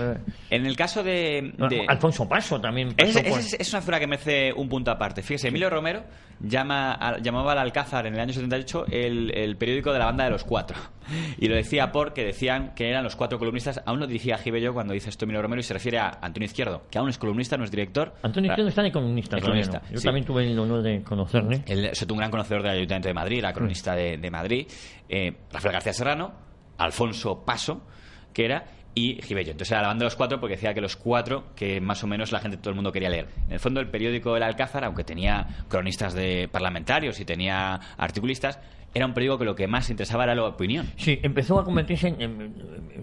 En el caso de Alfonso Paso también pasó es una figura que merece un punto aparte. Fíjese, Emilio Romero llamaba al Alcázar en el año 78 el periódico de la banda de los cuatro, y lo decía porque decían que eran los cuatro columnistas. Aún lo dirigía Gibello cuando dice esto Emilio Romero, y se refiere a Antonio Izquierdo, que aún es columnista, no es director. Antonio Izquierdo está de columnista, ¿no? Yo también tuve el honor de conocerle. Él es un gran conocedor del Ayuntamiento de Madrid, era cronista de Madrid. Rafael García Serrano, Alfonso Paso, que era, y Gibello. Entonces era la banda de los cuatro, porque decía que los cuatro que más o menos la gente, todo el mundo quería leer. En el fondo, el periódico El Alcázar, aunque tenía cronistas de parlamentarios y tenía articulistas, era un periódico que lo que más interesaba era la opinión. Sí, empezó a convertirse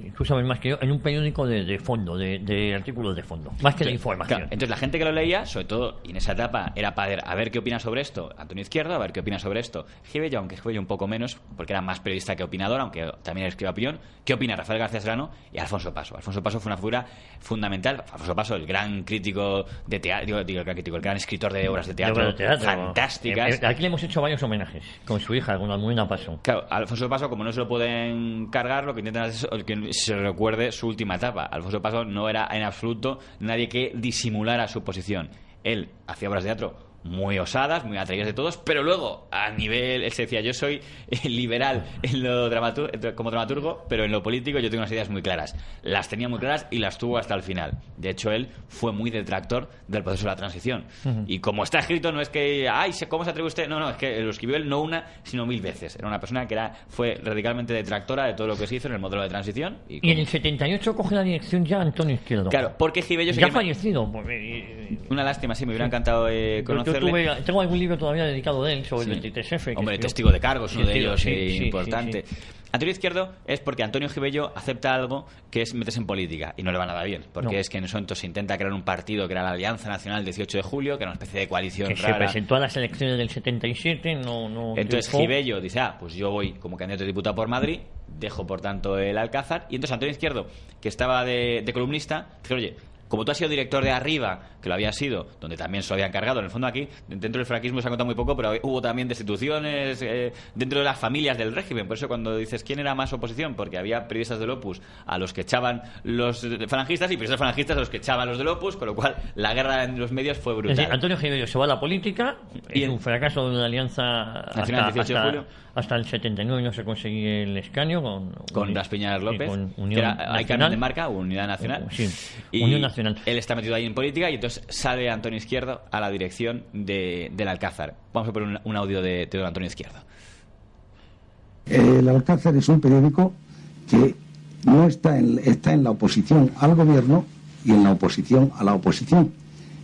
incluso más que yo, en un periódico de fondo, de artículos de fondo, más que de información. Claro. Entonces la gente que lo leía, sobre todo, y en esa etapa, era para a ver qué opina sobre esto Antonio Izquierdo, a ver qué opina sobre esto Gibello, aunque Gibello un poco menos, porque era más periodista que opinador, aunque también escribía opinión. ¿Qué opina Rafael García Serrano y Alfonso Paso? Alfonso Paso fue una figura fundamental. Alfonso Paso, el gran crítico de teatro, el gran escritor de obras de teatro fantásticas. Aquí le hemos hecho varios homenajes con su hija, con Almudena Paso. Claro, Alfonso Paso, como no se lo pueden cargar, lo que intentan es que se recuerde su última etapa. Alfonso Paso no era en absoluto nadie que disimulara su posición. Él hacía obras de teatro muy osadas, muy atrevidas de todos, pero luego, a nivel, él se decía, yo soy liberal en lo como dramaturgo, pero en lo político yo tengo unas ideas muy claras. Las tenía muy claras y las tuvo hasta el final. De hecho, él fue muy detractor del proceso de la transición. Y como está escrito, no es que, ¿cómo se atreve usted? No, es que lo escribió él no una, sino 1000 veces. Era una persona que fue radicalmente detractora de todo lo que se hizo en el modelo de transición. Y en el 78 coge la dirección ya Antonio Izquierdo. Claro, porque Gibello... Ya fallecido. Una lástima, sí, me hubiera encantado conocerle. Tengo algún libro todavía dedicado a él sobre el 23F. Hombre, testigo de cargos, uno de ellos importante. Antonio Izquierdo es porque Antonio Gibello acepta algo que es meterse en política y no le va nada bien, porque es que en ese momento se intenta crear un partido que era la Alianza Nacional 18 de Julio, que era una especie de coalición que rara. se presentó a las elecciones del 77, Entonces Gibello dice, pues yo voy como candidato a diputado por Madrid, dejo por tanto el Alcázar, y entonces Antonio Izquierdo, que estaba de columnista, dice, oye, como tú has sido director de Arriba, que lo había sido, donde también se lo habían cargado, en el fondo aquí, dentro del franquismo se ha contado muy poco, pero hubo también destituciones dentro de las familias del régimen. Por eso cuando dices quién era más oposición, porque había periodistas del Opus a los que echaban los falangistas y periodistas falangistas a los que echaban los del Opus, con lo cual la guerra en los medios fue brutal. Es decir, Antonio Gibello se va a la política, y un fracaso de una alianza hasta el 79 no se consigue el escaño con Blas Piñar López, con Unión que era, Nacional. hay cambio de marca, Unidad Nacional. Sí, y Unión Nacional. Él está metido ahí en política y entonces sale Antonio Izquierdo a la dirección del Alcázar. Vamos a poner un audio de don Antonio Izquierdo. El Alcázar es un periódico que no está en la oposición al gobierno y en la oposición a la oposición.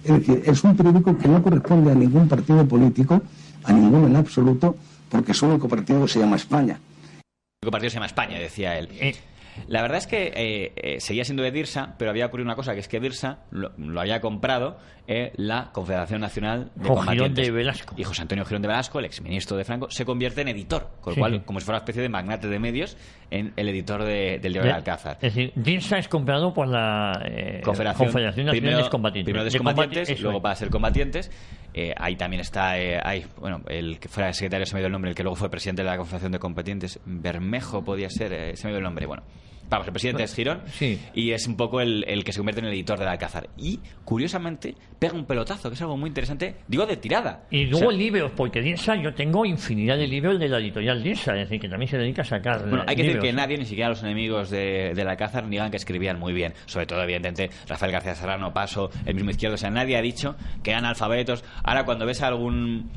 Es decir, es un periódico que no corresponde a ningún partido político, a ninguno en absoluto, porque su único partido se llama España. El único partido se llama España, decía él. La verdad es que seguía siendo de Dirsa, pero había ocurrido una cosa, que es que Dirsa lo había comprado la Confederación Nacional de Combatientes. De Velasco. Y José Antonio Girón de Velasco, el exministro de Franco, se convierte en editor, con lo cual, como si fuera una especie de magnate de medios, en el editor del diario del Alcázar. Es decir, Dirsa es comprado por la Confederación Nacional de Combatientes. Primero Descombatientes, luego para ser combatientes. Ahí también está el que fuera secretario, se me dio el nombre, el que luego fue presidente de la Confederación de Combatientes, Bermejo podía ser, se me dio el nombre, bueno. Vamos, el presidente es Girón, y es un poco el que se convierte en el editor del Alcázar. Y, curiosamente, pega un pelotazo, que es algo muy interesante, digo, de tirada. Y luego libros, porque Dirsa, yo tengo infinidad de libros de la editorial Dirsa, es decir, que también se dedica a sacar Bueno, hay que libros. decir que nadie, ni siquiera los enemigos del Alcázar, niegan que escribían muy bien. Sobre todo, evidentemente, Rafael García Serrano, Paso, el mismo Izquierdo. O sea, nadie ha dicho que eran analfabetos. Ahora, cuando ves algún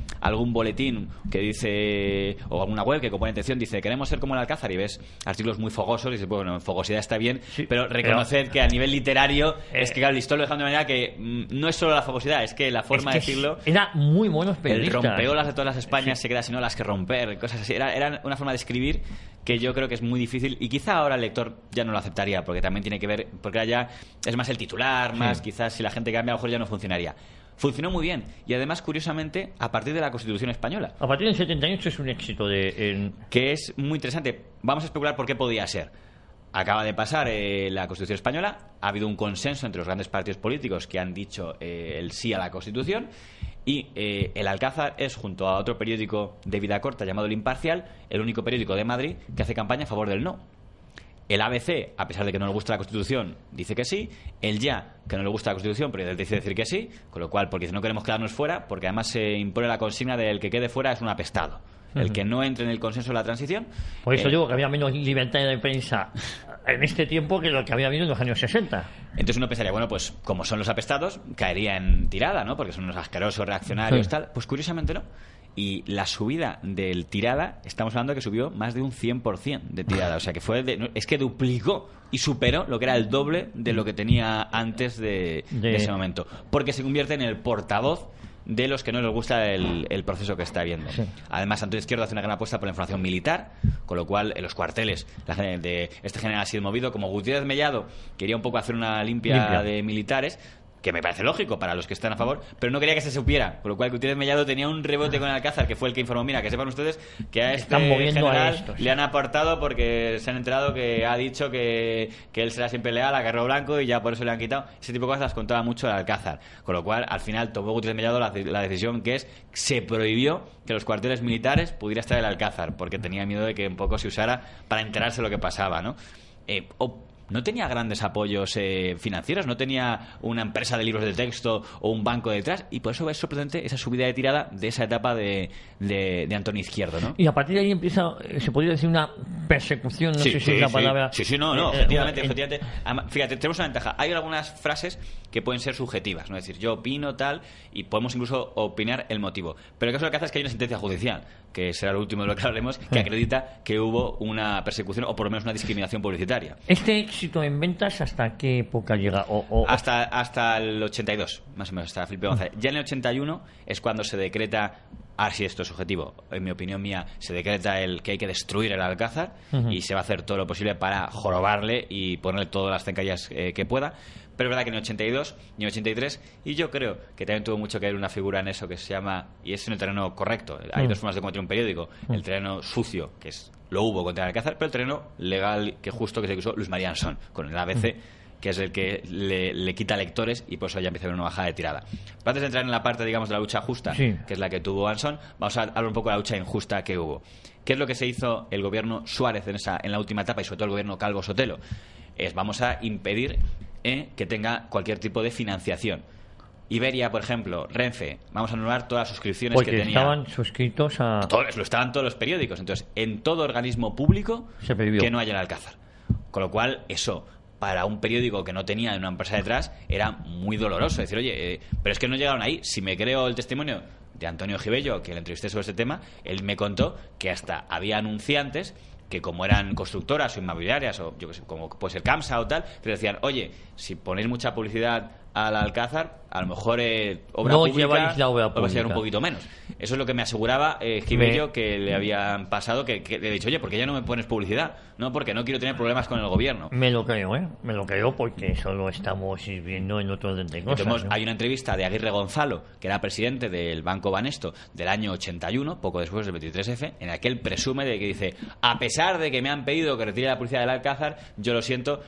boletín que dice, o alguna web que con buena intención dice, queremos ser como el Alcázar, y ves artículos muy fogosos, y dices, bueno, fogosidad está bien, pero reconoced que a nivel literario es que, claro, Listón lo dejando de manera que no es solo la fogosidad, es que la forma de decirlo... Era muy buenos periodistas. El rompeolas de todas las Españas se queda sin olas que romper, cosas así. Era una forma de escribir que yo creo que es muy difícil, y quizá ahora el lector ya no lo aceptaría, porque también tiene que ver, porque ahora ya es más el titular, más quizás si la gente cambia, a lo mejor ya no funcionaría. Funcionó muy bien, y además, curiosamente, a partir de la Constitución Española. A partir del 78 es un éxito que es muy interesante. Vamos a especular por qué podía ser. Acaba de pasar la Constitución Española, ha habido un consenso entre los grandes partidos políticos que han dicho el sí a la Constitución, y el Alcázar es, junto a otro periódico de vida corta llamado El Imparcial, el único periódico de Madrid que hace campaña a favor del no. El ABC, a pesar de que no le gusta la Constitución, dice que sí. El Ya, que no le gusta la Constitución, pero decide decir que sí, con lo cual, porque dice, no queremos quedarnos fuera, porque además se impone la consigna de el que quede fuera es un apestado. El que no entre en el consenso de la transición. Por eso digo que había menos libertad de prensa en este tiempo que lo que había habido en los años 60. Entonces uno pensaría, bueno, pues como son los apestados, caería en tirada, ¿no? Porque son unos asquerosos reaccionarios, tal. Pues curiosamente no. Y la subida del tirada, estamos hablando de que subió más de un 100% de tirada. O sea, que es que duplicó y superó lo que era el doble de lo que tenía antes de ese momento. Porque se convierte en el portavoz de los que no les gusta el proceso que está habiendo. Además, Antonio Izquierdo hace una gran apuesta por la información militar, con lo cual en los cuarteles de este general ha sido movido. Como Gutiérrez Mellado quería un poco hacer una limpia de militares, que me parece lógico para los que están a favor, pero no quería que se supiera, con lo cual Gutiérrez Mellado tenía un rebote con el Alcázar, que fue el que informó, mira, que sepan ustedes que a este general le han apartado porque se han enterado que ha dicho que él será siempre leal a Carro Blanco y ya por eso le han quitado. Ese tipo de cosas las contaba mucho el Alcázar, con lo cual al final tomó Gutiérrez Mellado la decisión que se prohibió que los cuarteles militares pudiera estar el Alcázar, porque tenía miedo de que un poco se usara para enterarse de lo que pasaba, ¿no? No tenía grandes apoyos financieros, no tenía una empresa de libros de texto o un banco detrás, y por eso es sorprendente esa subida de tirada de esa etapa de Antonio Izquierdo, ¿no? Y a partir de ahí empieza, se podría decir, una persecución, no sé si es la palabra. Efectivamente. Fíjate, tenemos una ventaja. Hay algunas frases que pueden ser subjetivas, ¿no? Es decir, yo opino tal, y podemos incluso opinar el motivo. Pero el caso de Alcázar es que hay una sentencia judicial, que será lo último de lo que hablemos, que acredita que hubo una persecución o por lo menos una discriminación publicitaria. Este éxito en ventas, ¿hasta qué época llega? Hasta el 82, más o menos, hasta Felipe González. Ya en el 81 es cuando se decreta si esto es objetivo, en mi opinión mía, se decreta que hay que destruir el Alcázar y se va a hacer todo lo posible para jorobarle y ponerle todas las zancadillas que pueda. Pero es verdad que ni 82 ni 83, y yo creo que también tuvo mucho que ver una figura en eso que se llama, y es en el terreno correcto, hay dos formas de combatir un periódico: el terreno sucio, que es lo hubo contra el Alcázar, pero el terreno legal, que justo que se usó Luis María Ansón con el ABC, que es el que le quita lectores, y por eso ya empieza a haber una bajada de tirada. Pero antes de entrar en la parte, digamos, de la lucha justa, que es la que tuvo Ansón, vamos a hablar un poco de la lucha injusta que hubo. ¿Qué es lo que se hizo el gobierno Suárez en la última etapa, y sobre todo el gobierno Calvo Sotelo? Vamos a impedir que tenga cualquier tipo de financiación. Iberia, por ejemplo, Renfe, vamos a anular todas las suscripciones porque que tenía. Estaban suscritos a... Lo estaban todos los periódicos. Entonces, en todo organismo público que no haya el Alcázar. Con lo cual, eso, para un periódico que no tenía una empresa detrás, era muy doloroso. Decir, oye, pero es que no llegaron ahí. Si me creo el testimonio de Antonio Gibello, que le entrevisté sobre este tema, él me contó que hasta había anunciantes que, como eran constructoras o inmobiliarias, o yo que sé, como puede ser Camsa o tal, que decían, oye, si ponéis mucha publicidad al Alcázar, a lo mejor obra no pública lleváis la obra va a ser un poquito menos. Eso es lo que me aseguraba Gibello, que le habían pasado, que le he dicho, oye, ¿por qué ya no me pones publicidad? No, porque no quiero tener problemas con el gobierno. Me lo creo, me lo creo, porque eso lo estamos viendo en otro orden de cosas, ¿no? Hay una entrevista de Aguirre Gonzalo, que era presidente del Banco Banesto del año 81, poco después del 23F, en la que él presume de que dice, a pesar de que me han pedido que retire la publicidad del Alcázar, yo lo siento,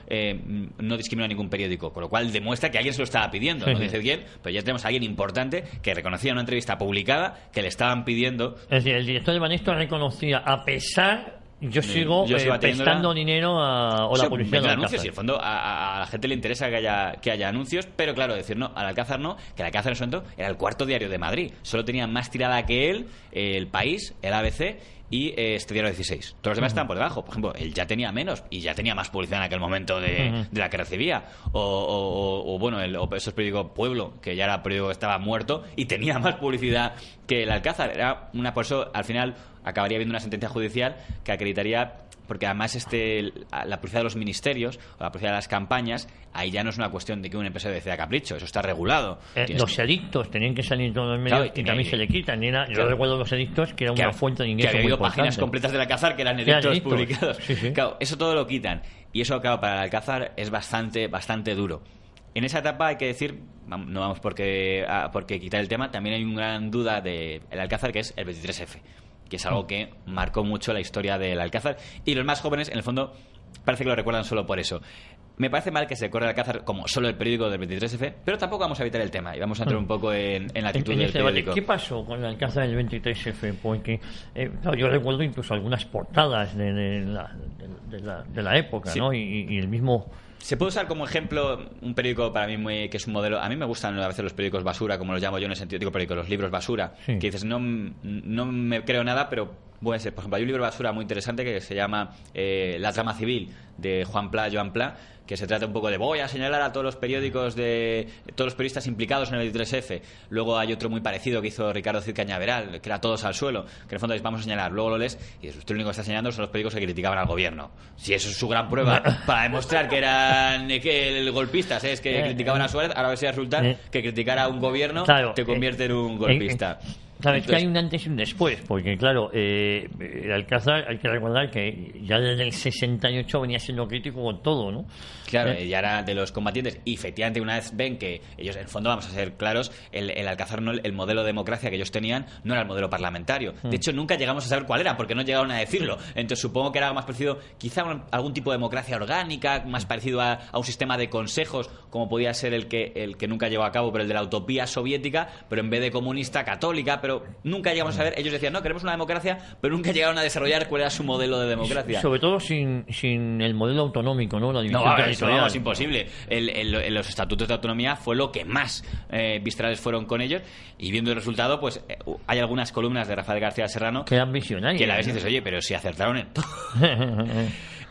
no discrimino a ningún periódico, con lo cual demuestra que alguien se lo estaba pidiendo, no dice quién, pero ya tenemos a alguien importante que reconocía en una entrevista publicada que le estaban pidiendo. Es decir, el director de Banesto reconocía, a pesar... Yo sigo prestando dinero a la publicidad del anuncios, y en el fondo a la gente le interesa que haya anuncios, pero claro, decir no, al Alcázar no, que el Alcázar en su momento era el cuarto diario de Madrid, solo tenía más tirada que él, El País, el ABC y este diario 16. Todos los demás estaban por debajo. Por ejemplo, él ya tenía menos y ya tenía más publicidad en aquel momento de la que recibía. Bueno, esos periódicos Pueblo, que ya era periódico que estaba muerto y tenía más publicidad que el Alcázar. Por eso, al final, acabaría habiendo una sentencia judicial que acreditaría, porque además la publicidad de los ministerios o la publicidad de las campañas, ahí ya no es una cuestión de que una empresa decida capricho, eso está regulado. Los edictos tenían que salir todos los medios, y también se le quitan. Yo recuerdo los edictos, que era una fuente de ingreso que había muy habido importante. Páginas completas del Alcázar que eran edictos publicados. Sí. Claro, eso todo lo quitan. Y eso, claro, para el Alcázar es bastante duro. En esa etapa hay que decir, no vamos porque quitar el tema, también hay una gran duda del Alcázar, que es el 23F, que es algo que marcó mucho la historia del Alcázar, y los más jóvenes, en el fondo, parece que lo recuerdan solo por eso. Me parece mal que se corra el Alcázar como solo el periódico del 23F, pero tampoco vamos a evitar el tema y vamos a entrar un poco en la actitud del periódico. ¿Qué pasó con el Alcázar del 23F? Porque yo recuerdo incluso algunas portadas de la época, ¿no? Y el mismo... Se puede usar como ejemplo un periódico para mí que es un modelo. A mí me gustan a veces los periódicos basura, como los llamo yo, en el sentido, digo periódicos, los libros basura, que dices, no me creo nada, pero puede ser. Por ejemplo, hay un libro basura muy interesante que se llama La trama civil, de Joan Pla, que se trata un poco de voy a señalar a todos los periódicos todos los periodistas implicados en el 23F. Luego hay otro muy parecido que hizo Ricardo Cid Cañaveral, que era Todos al suelo, que en el fondo es vamos a señalar. Luego lo lees y dices, usted lo único que está señalando son los periódicos que criticaban al gobierno. Si eso es su gran prueba para demostrar que eran golpistas, es que criticaban a Suárez, ahora a ver si resulta que criticar a un gobierno te convierte en un golpista. Sabes que hay un antes y un después, porque claro, el Alcázar, hay que recordar que ya desde el 68 venía siendo crítico con todo, ¿no? Claro, ya era de los combatientes, y efectivamente una vez ven que ellos, en el fondo, vamos a ser claros, el Alcázar, el modelo de democracia que ellos tenían no era el modelo parlamentario. De hecho, nunca llegamos a saber cuál era, porque no llegaron a decirlo. Entonces supongo que era más parecido, quizá algún tipo de democracia orgánica, más parecido a un sistema de consejos, como podía ser el que nunca llegó a cabo, pero el de la utopía soviética, pero en vez de comunista, católica, pero nunca llegamos a ver. Ellos decían, no, queremos una democracia, pero nunca llegaron a desarrollar cuál era su modelo de democracia. Sobre todo sin el modelo autonómico, ¿no? La división territorial. No, es imposible. Los estatutos de autonomía fue lo que más viscerales fueron con ellos, y viendo el resultado, pues hay algunas columnas de Rafael García Serrano que eran visionarios, que a la vez dices, oye, pero si acertaron en todo.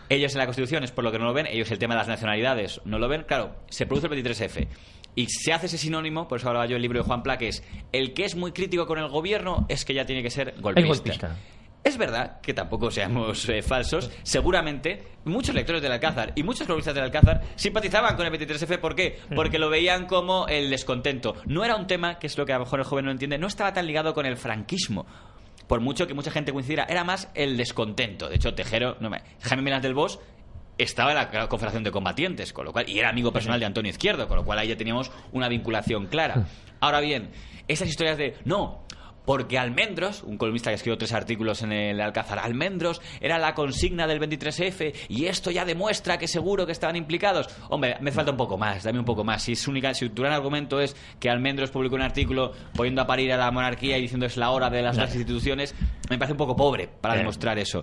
Ellos en la Constitución es por lo que no lo ven, ellos el tema de las nacionalidades no lo ven. Claro, se produce el 23F y se hace ese sinónimo, por eso hablaba yo del libro de Juan Pla, que es el que es muy crítico con el gobierno es que ya tiene que ser golpista. Es verdad que tampoco seamos falsos. Seguramente muchos lectores del Alcázar y muchos cronistas del Alcázar simpatizaban con el 23F. ¿Por qué? Porque lo veían como el descontento. No era un tema, que es lo que a lo mejor el joven no entiende, no estaba tan ligado con el franquismo. Por mucho que mucha gente coincidiera, era más el descontento. De hecho, Jaime Milán del Bosch estaba en la Confederación de Combatientes, con lo cual, y era amigo personal de Antonio Izquierdo, con lo cual ahí ya teníamos una vinculación clara. Ahora bien, esas historias de no, porque Almendros, un columnista que escribió 3 artículos en el Alcázar, Almendros era la consigna del 23F y esto ya demuestra que seguro que estaban implicados. Hombre, me falta un poco más, dame un poco más. Si tu gran argumento es que Almendros publicó un artículo poniendo a parir a la monarquía y diciendo es la hora de las instituciones, me parece un poco pobre para demostrar eso.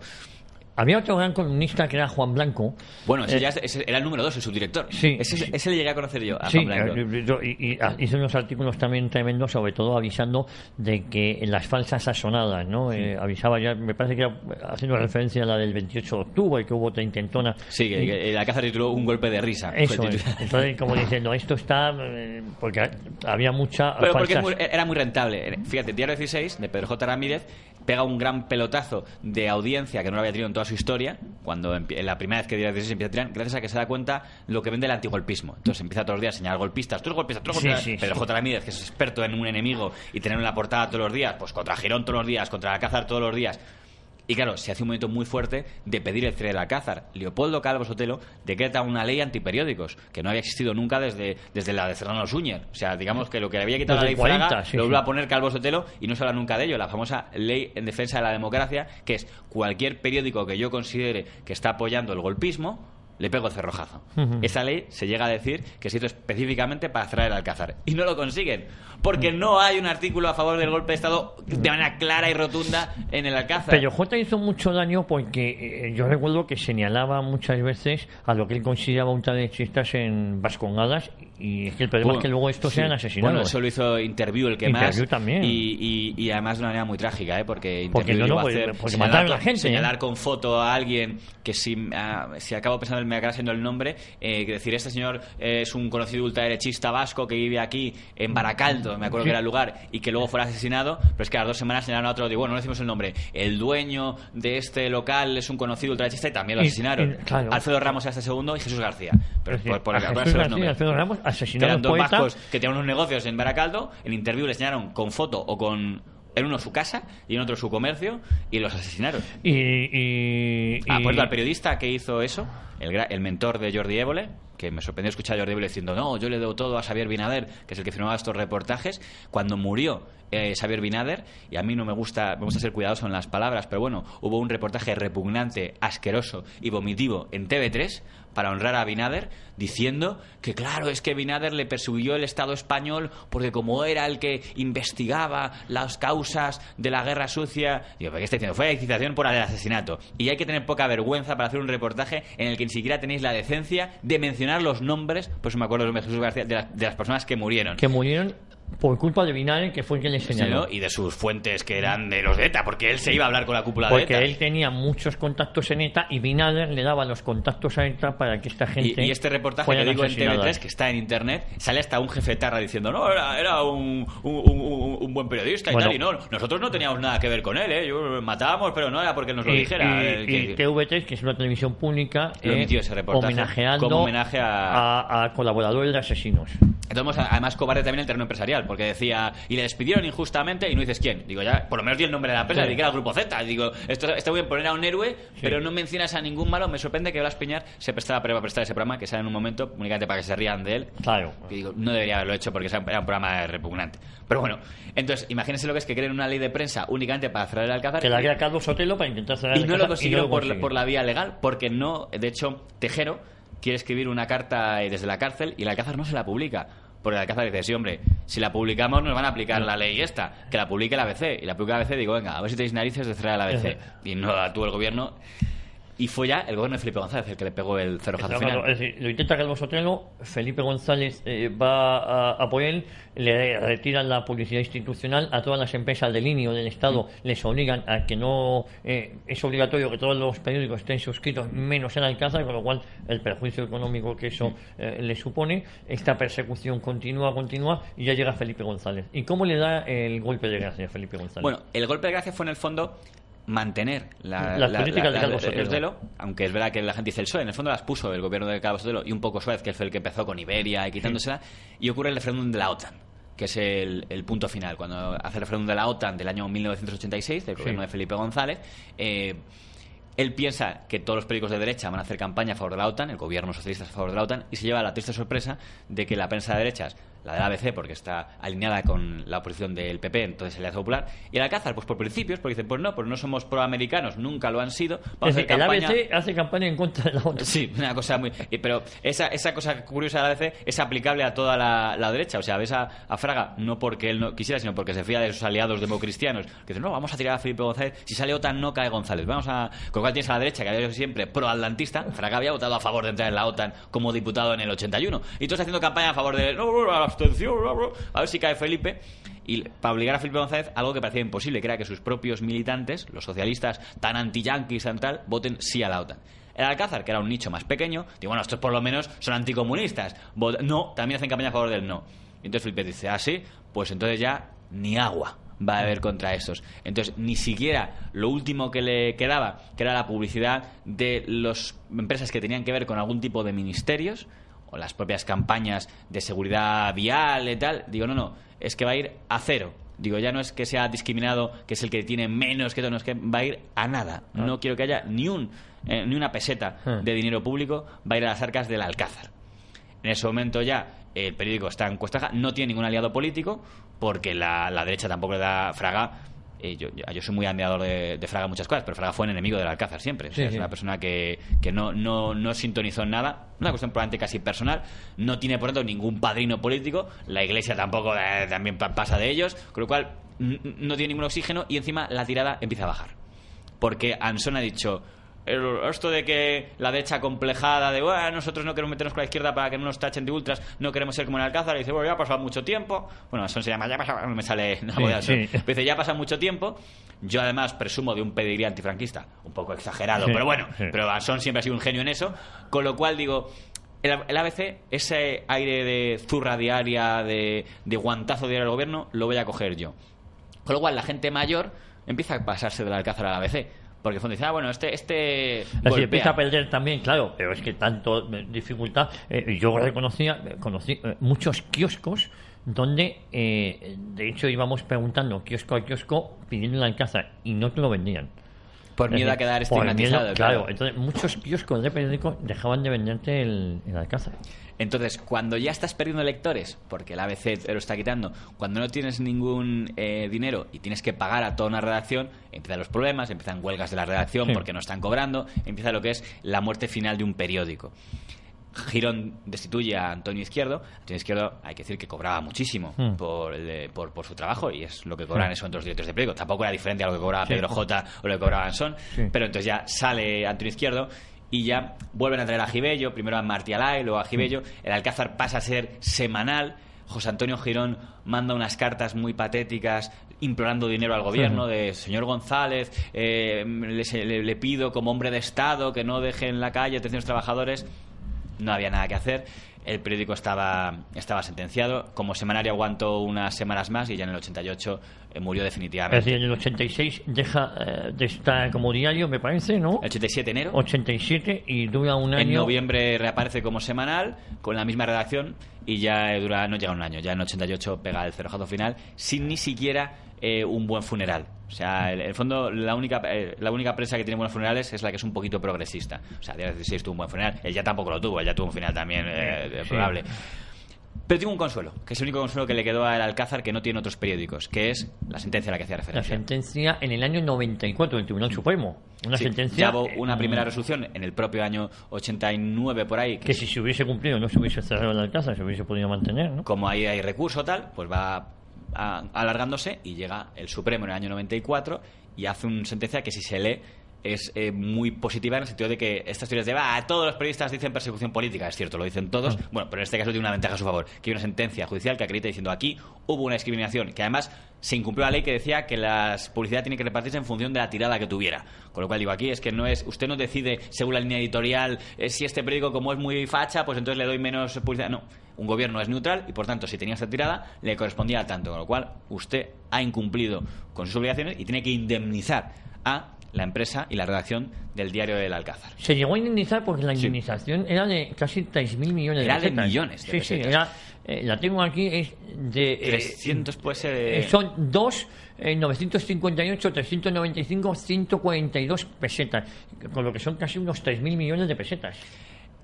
Había otro gran columnista que era Juan Blanco. Bueno, ese era el número 2, el subdirector. Sí, ese le llegué a conocer yo, a sí, Juan Blanco. Y hizo unos artículos también tremendos, sobre todo avisando de que las falsas asonadas, ¿no? Avisaba ya, me parece que era haciendo referencia a la del 28 de octubre, que hubo otra intentona. Sí, que el Alcázar tituló un golpe de risa. Eso es. Entonces, como diciendo, esto está... porque había mucha... Pero falsas... porque era muy rentable. Fíjate, Diario 16, de Pedro J. Ramírez, pega un gran pelotazo de audiencia que no lo había tenido en toda su historia, cuando en la primera vez que Diario 16 empieza a tirar, gracias a que se da cuenta lo que vende el antigolpismo. Entonces empieza todos los días a señalar golpistas, tú eres golpista, tú eres golpista. Pedro J. Ramírez, que es experto en un enemigo y tener en la portada todos los días, pues contra Girón todos los días, contra Alcázar todos los días. Y claro, se hace un movimiento muy fuerte de pedir el cierre del Alcázar. Leopoldo Calvo Sotelo decreta una ley antiperiódicos que no había existido nunca desde la de Serrano Suñer. O sea, digamos que lo que le había quitado la ley 40, Fraga lo vuelve a poner Calvo Sotelo y no se habla nunca de ello. La famosa ley en defensa de la democracia, que es cualquier periódico que yo considere que está apoyando el golpismo, le pego el cerrojazo. Esa ley se llega a decir que se hizo específicamente para cerrar el Alcázar. Y no lo consiguen, porque no hay un artículo a favor del golpe de Estado de manera clara y rotunda en el Alcázar. Pero J hizo mucho daño porque yo recuerdo que señalaba muchas veces a lo que él consideraba ultraderechistas en Vascongadas, y es que el problema es que luego estos sean asesinados. Bueno, eso lo hizo Interview, el que Interview más. También. Y además de una manera muy trágica, porque Interview llegó a hacer mataron a la gente, señalar con foto a alguien que si acabo pensando me acaba siendo el nombre, decir, este señor es un conocido ultraderechista vasco que vive aquí en Baracaldo, me acuerdo que era el lugar, y que luego fuera asesinado, pero es que a las 2 semanas señalaron a otro, digo, bueno, no decimos el nombre, el dueño de este local es un conocido ultraderechista y también lo asesinaron. Claro. Alfredo Ramos era este segundo y Jesús García. Pero Alfredo Ramos asesinado, eran 2 vascos que tenían unos negocios en Baracaldo, en Interview les señalaron con foto o con... En uno su casa y en otro su comercio y los asesinaron. Acuerdo al periodista que hizo eso, el mentor de Jordi Évole, que me sorprendió escuchar a Jordi Évole diciendo no, yo le debo todo a Xavier Binader, que es el que firmaba estos reportajes. Cuando murió Xavier Binader, y a mí no me gusta ser cuidadoso en las palabras, pero bueno, hubo un reportaje repugnante, asqueroso y vomitivo en TV3 para honrar a Binader, diciendo que claro, es que Binader le persiguió el Estado español porque como era el que investigaba las causas de la guerra sucia, digo, ¿qué está diciendo? Fue excitación por el asesinato. Y hay que tener poca vergüenza para hacer un reportaje en el que ni siquiera tenéis la decencia de mencionar los nombres, pues me acuerdo de Jesús García, de las personas que murieron. Por culpa de Binader, que fue el que le señaló. Y de sus fuentes que eran de los de ETA, porque él se iba a hablar con la cúpula de ETA. Porque él tenía muchos contactos en ETA y Binader le daba los contactos a ETA para que esta gente... Y este reportaje que digo en TV3, que está en internet, sale hasta un jefe tarra diciendo no, era un buen periodista y tal, y no, nosotros no teníamos nada que ver con él, yo matábamos, pero no era porque nos lo dijera. Y TV3, que es una televisión pública, emitió ese reportaje homenajeando como homenaje a colaboradores de asesinos. Entonces, además cobarde también el terreno empresarial, porque decía, y le despidieron injustamente, y no dices quién. Digo, ya, por lo menos di el nombre de la empresa, di que era el Grupo Z. Digo, esto está muy bien poner a un héroe, pero no mencionas a ningún malo. Me sorprende que Blas Piñar se prestara para prestar ese programa, que sale en un momento únicamente para que se rían de él. Claro. Y digo, no debería haberlo hecho porque era un programa repugnante. Pero bueno, entonces, imagínense lo que es que creen una ley de prensa únicamente para cerrar el Alcázar. Que la crea Calvo Sotelo para intentar cerrar el Alcázar. Y no lo consiguieron por la vía legal, porque no, de hecho, Tejero quiere escribir una carta desde la cárcel y el Alcázar no se la publica. Porque el Alcázar dice, sí, hombre, si la publicamos nos van a aplicar la ley esta, que la publique la ABC. Y la publica la ABC, digo, venga, a ver si tenéis narices de cerrar la ABC. Y no la tuvo el gobierno. Y fue ya el gobierno de Felipe González el que le pegó el cerrojazo final. Es decir, lo intenta Calvo Sotelo, Felipe González va a por él, le retiran la publicidad institucional, a todas las empresas de línea del Estado les obligan a que no es obligatorio que todos los periódicos estén suscritos, menos el Alcázar, con lo cual el perjuicio económico que eso le supone. Esta persecución continúa y ya llega Felipe González. ¿Y cómo le da el golpe de gracia a Felipe González? Bueno, el golpe de gracia fue en el fondo mantener las políticas de Calvo Sotelo, aunque es verdad que la gente dice el PSOE, en el fondo las puso el gobierno de Calvo Sotelo y un poco Suárez, que fue el que empezó con Iberia y quitándosela, y ocurre el referéndum de la OTAN, que es el punto final. Cuando hace el referéndum de la OTAN del año 1986, del gobierno de Felipe González, él piensa que todos los periódicos de derecha van a hacer campaña a favor de la OTAN, el gobierno socialista a favor de la OTAN, y se lleva la triste sorpresa de que la prensa de derechas, la del ABC, porque está alineada con la oposición del PP, entonces Alianza Popular, y el Alcázar, pues por principios, porque dicen, pues no somos proamericanos, nunca lo han sido, vamos a hacer campaña... El ABC hace campaña en contra de la OTAN. Sí, una cosa muy... Pero esa cosa curiosa del ABC es aplicable a toda la derecha. O sea, ves a Fraga, no porque él no quisiera, sino porque se fía de sus aliados democristianos, que dicen, no, vamos a tirar a Felipe González, si sale OTAN no cae González. Con lo cual tienes a la derecha, que había sido siempre proatlantista. Fraga había votado a favor de entrar en la OTAN como diputado en el 81. Y todos haciendo campaña a favor de la abstención, a ver si cae Felipe. Y para obligar a Felipe González algo que parecía imposible, que era que sus propios militantes, los socialistas tan anti-yanquis y tal, voten sí a la OTAN. El Alcázar, que era un nicho más pequeño, digo, bueno, estos por lo menos son anticomunistas. No, también hacen campaña a favor del no. Y entonces Felipe dice, sí, pues entonces ya ni agua va a haber contra estos. Entonces, ni siquiera lo último que le quedaba, que era la publicidad de las empresas que tenían que ver con algún tipo de ministerios, o las propias campañas de seguridad vial y tal, digo, no, es que va a ir a cero. Digo, ya no es que sea discriminado, que es el que tiene menos que todo, no, es que va a ir a nada. No quiero que haya ni una peseta de dinero público, va a ir a las arcas del Alcázar. En ese momento ya el periódico está en cuesta baja, no tiene ningún aliado político, porque la derecha tampoco le da Fraga. Yo soy muy admirador de Fraga en muchas cosas, pero Fraga fue un enemigo del Alcázar siempre. O sea, es una persona que no sintonizó en nada, una cuestión probablemente casi personal, no tiene por tanto ningún padrino político, la Iglesia tampoco también pasa de ellos, con lo cual no tiene ningún oxígeno y encima la tirada empieza a bajar. Porque Ansón ha dicho, esto de que la derecha complejada de nosotros no queremos meternos con la izquierda para que no nos tachen de ultras, no queremos ser como en Alcázar, y dice, ya ha pasado mucho tiempo. Bueno, eso se llama, ya ha pasado, no me sale la voz de Ansón. Pero dice, ya ha pasado mucho tiempo. Yo además presumo de un pedigrí antifranquista, un poco exagerado, pero bueno, pero Ansón siempre ha sido un genio en eso, con lo cual digo, el ABC, ese aire de zurra diaria, de guantazo diario al gobierno, lo voy a coger yo. Con lo cual la gente mayor empieza a pasarse del Alcázar al ABC. Porque Fondo dice, bueno, este golpea. Empieza a perder también, claro, pero es que tanto dificultad. Yo conocí muchos kioscos donde, de hecho, íbamos preguntando kiosco a kiosco pidiendo el Alcázar y no te lo vendían. Por miedo a quedar estigmatizado. Claro, entonces muchos kioscos de periódicos dejaban de venderte el Alcázar. Entonces, cuando ya estás perdiendo lectores, porque el ABC te lo está quitando, cuando no tienes ningún dinero y tienes que pagar a toda una redacción, empiezan los problemas, empiezan huelgas de la redacción porque no están cobrando, empieza lo que es la muerte final de un periódico. Girón destituye a Antonio Izquierdo. Antonio Izquierdo, hay que decir que cobraba muchísimo por su trabajo, y es lo que cobran eso entre los directores de periódico. Tampoco era diferente a lo que cobraba Pedro J o lo que cobraba Ansón, pero entonces ya sale Antonio Izquierdo y ya vuelven a traer a Gibello, primero a Martí Alay, luego a Gibello. El Alcázar pasa a ser semanal. José Antonio Girón manda unas cartas muy patéticas implorando dinero al gobierno, de señor González, le pido como hombre de Estado que no deje en la calle a 300 trabajadores. No había nada que hacer. El periódico estaba sentenciado. Como semanario aguantó unas semanas más y ya en el 88 murió definitivamente. Es decir, en el 86 deja de estar como diario, me parece, ¿no? El 87 enero. 87 y dura un año. En noviembre reaparece como semanal con la misma redacción y ya no llega un año. Ya en 88 pega el cerrojazo final sin ni siquiera un buen funeral. O sea, en el fondo, la única prensa que tiene buenos funerales es la que es un poquito progresista. O sea, Díaz XVI tuvo un buen funeral. Él ya tampoco lo tuvo, él ya tuvo un final también probable. Pero tengo un consuelo, que es el único consuelo que le quedó al Alcázar que no tiene otros periódicos, que es la sentencia a la que hacía referencia. La sentencia en el año 94 del Tribunal Supremo. Una sentencia. Ya hubo una primera resolución en el propio año 89 por ahí. Que si se hubiese cumplido no se hubiese cerrado el Alcázar, se hubiese podido mantener, ¿no? Como ahí hay recurso tal, pues va alargándose y llega el Supremo en el año 94 y hace una sentencia que si se lee es muy positiva en el sentido de que estas teorías de todos los periodistas dicen persecución política, es cierto, lo dicen todos, bueno, pero en este caso tiene una ventaja a su favor, que hay una sentencia judicial que acredita diciendo aquí hubo una discriminación, que además se incumplió la ley que decía que la publicidad tiene que repartirse en función de la tirada que tuviera, con lo cual digo aquí es que usted no decide según la línea editorial si este periódico como es muy facha pues entonces le doy menos publicidad, no, un gobierno es neutral y por tanto si tenía esta tirada le correspondía a tanto, con lo cual usted ha incumplido con sus obligaciones y tiene que indemnizar a la empresa y la redacción del diario del Alcázar. Se llegó a indemnizar porque la indemnización era de casi 3.000 millones de pesetas. Era de millones de pesetas. Era, la tengo aquí, es de... 300 pues... Son 958, 395, 142 pesetas, con lo que son casi unos 3.000 millones de pesetas.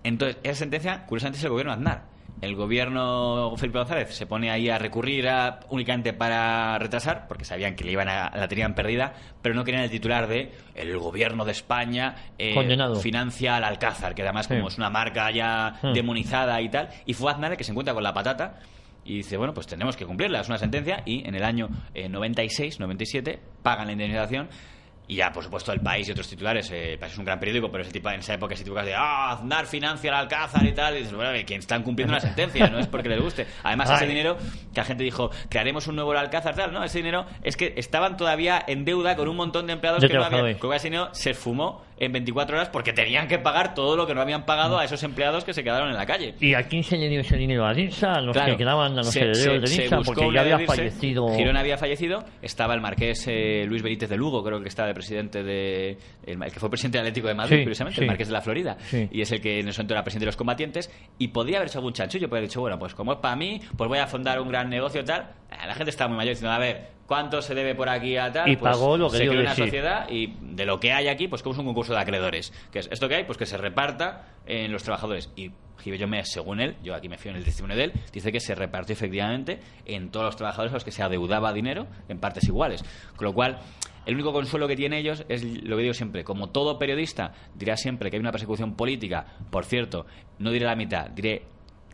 Entonces, esa sentencia, curiosamente, es el gobierno de Aznar. El gobierno Felipe González se pone ahí a recurrir únicamente para retrasar, porque sabían que la tenían perdida, pero no querían el titular de el gobierno de España financia al Alcázar, que además como es una marca ya demonizada y tal, y fue Aznar el que se encuentra con la patata y dice, bueno, pues tenemos que cumplirla, es una sentencia, y en el año 96, 97 pagan la indemnización. Y ya, por supuesto, El País y otros titulares, El País es un gran periódico, pero en esa época ese tipo de Aznar financia al Alcázar y tal, y dices, bueno, que están cumpliendo una sentencia, no es porque les guste. Además, ese dinero, que la gente dijo, crearemos un nuevo Alcázar, tal, no, ese dinero es que estaban todavía en deuda con un montón de empleados que no habían, con ese dinero se esfumó en 24 horas porque tenían que pagar todo lo que no habían pagado a esos empleados que se quedaron en la calle. ¿Y a quién se le dio ese dinero? ¿A Dirsa? ¿A los que quedaban, a los herederos de Dirsa? Porque ya había fallecido... Girón había fallecido, estaba el marqués Luis Benítez de Lugo, creo que estaba de presidente el que fue presidente del Atlético de Madrid, curiosamente, el marqués de la Florida, y es el que en ese momento era presidente de los combatientes, y podía haber hecho algún chanchullo, podía haber dicho, bueno, pues como es para mí, pues voy a fundar un gran negocio tal. La gente estaba muy mayor diciendo, a ver, ¿cuánto se debe por aquí a tal? Y pues pagó lo que se dio creó de una sí. sociedad, y de lo que hay aquí, pues como es un concurso de acreedores, que es esto que hay, pues que se reparta en los trabajadores. Y Gibello Mes, según él, yo aquí me fío en el testimonio de él, dice que se repartió efectivamente en todos los trabajadores a los que se adeudaba dinero en partes iguales. Con lo cual, el único consuelo que tienen ellos es lo que digo siempre, como todo periodista dirá siempre que hay una persecución política, por cierto, no diré la mitad, diré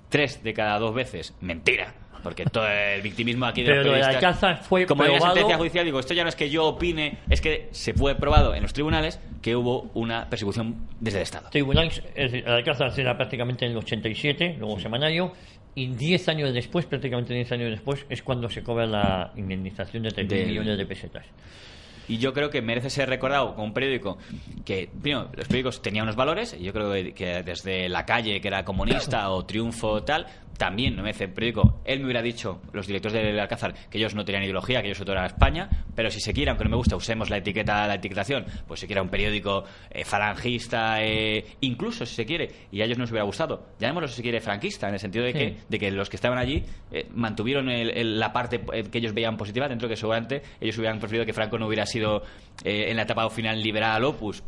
3 de cada 2 veces mentira, porque todo el victimismo aquí de los periodistas, pero Alcázar fue como probado... hay una sentencia judicial, digo, esto ya no es que yo opine, es que se fue probado en los tribunales que hubo una persecución desde el Estado. Tribunales, Alcázar era prácticamente en el 87, luego semanario, y 10 años después, prácticamente 10 años después, es cuando se cobra la indemnización de 3.000 millones de pesetas. Y yo creo que merece ser recordado como un periódico que, primero, los periódicos tenían unos valores, y yo creo que desde La Calle, que era comunista, o Triunfo, tal, también no merece el periódico. Él me hubiera dicho, los directores del Alcázar, que ellos no tenían ideología, que ellos solo eran España, pero si se quiere, aunque no me gusta, usemos la etiquetación, pues si quiera un periódico falangista, incluso si se quiere, y a ellos no les hubiera gustado, llamémoslo si se quiere franquista, en el sentido de que los que estaban allí mantuvieron la parte que ellos veían positiva, dentro de que seguramente ellos hubieran preferido que Franco no hubiera sido en la etapa final liberal opus,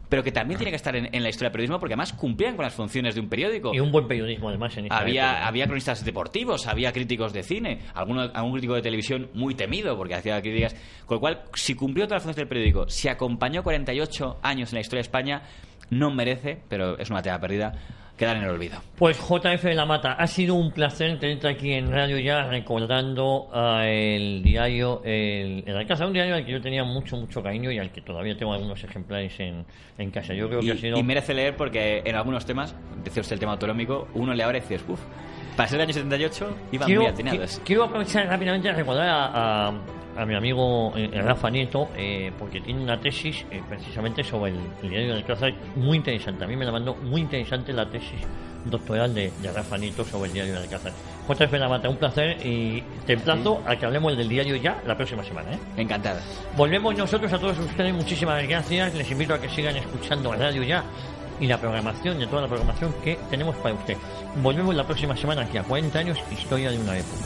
pero que también tiene que estar en la historia del periodismo, porque además cumplían con las funciones de un periódico. Y un buen periodismo, además, en esta época. Había cronistas deportivos, había críticos de cine, algún crítico de televisión muy temido, porque hacía críticas. Con lo cual, si cumplió todas las funciones del periódico, si acompañó 48 años en la historia de España, no merece, pero es una tarea perdida, quedar en el olvido. Pues JF de la Mata, ha sido un placer tenerte aquí en Radio Ya, recordando el diario El Alcázar, un diario al que yo tenía mucho cariño y al que todavía tengo algunos ejemplares en casa. Yo creo que ha sido... Y merece leer porque en algunos temas, decía usted el tema autonómico, uno le abre y dices, uff, para ser el año 78 iban muy atinados. Quiero aprovechar rápidamente a recordar a mi amigo Rafa Nieto, porque tiene una tesis precisamente sobre el diario del Alcázar muy interesante. A mí me la mandó muy interesante la tesis doctoral de Rafa Nieto sobre el diario del Alcázar. JF de la Mata, un placer, y te emplazo a que hablemos del diario Ya la próxima semana. Encantada. Volvemos nosotros a todos ustedes, muchísimas gracias. Les invito a que sigan escuchando Radio Ya y la programación, de toda la programación que tenemos para usted. Volvemos la próxima semana aquí a 40 años, historia de una época.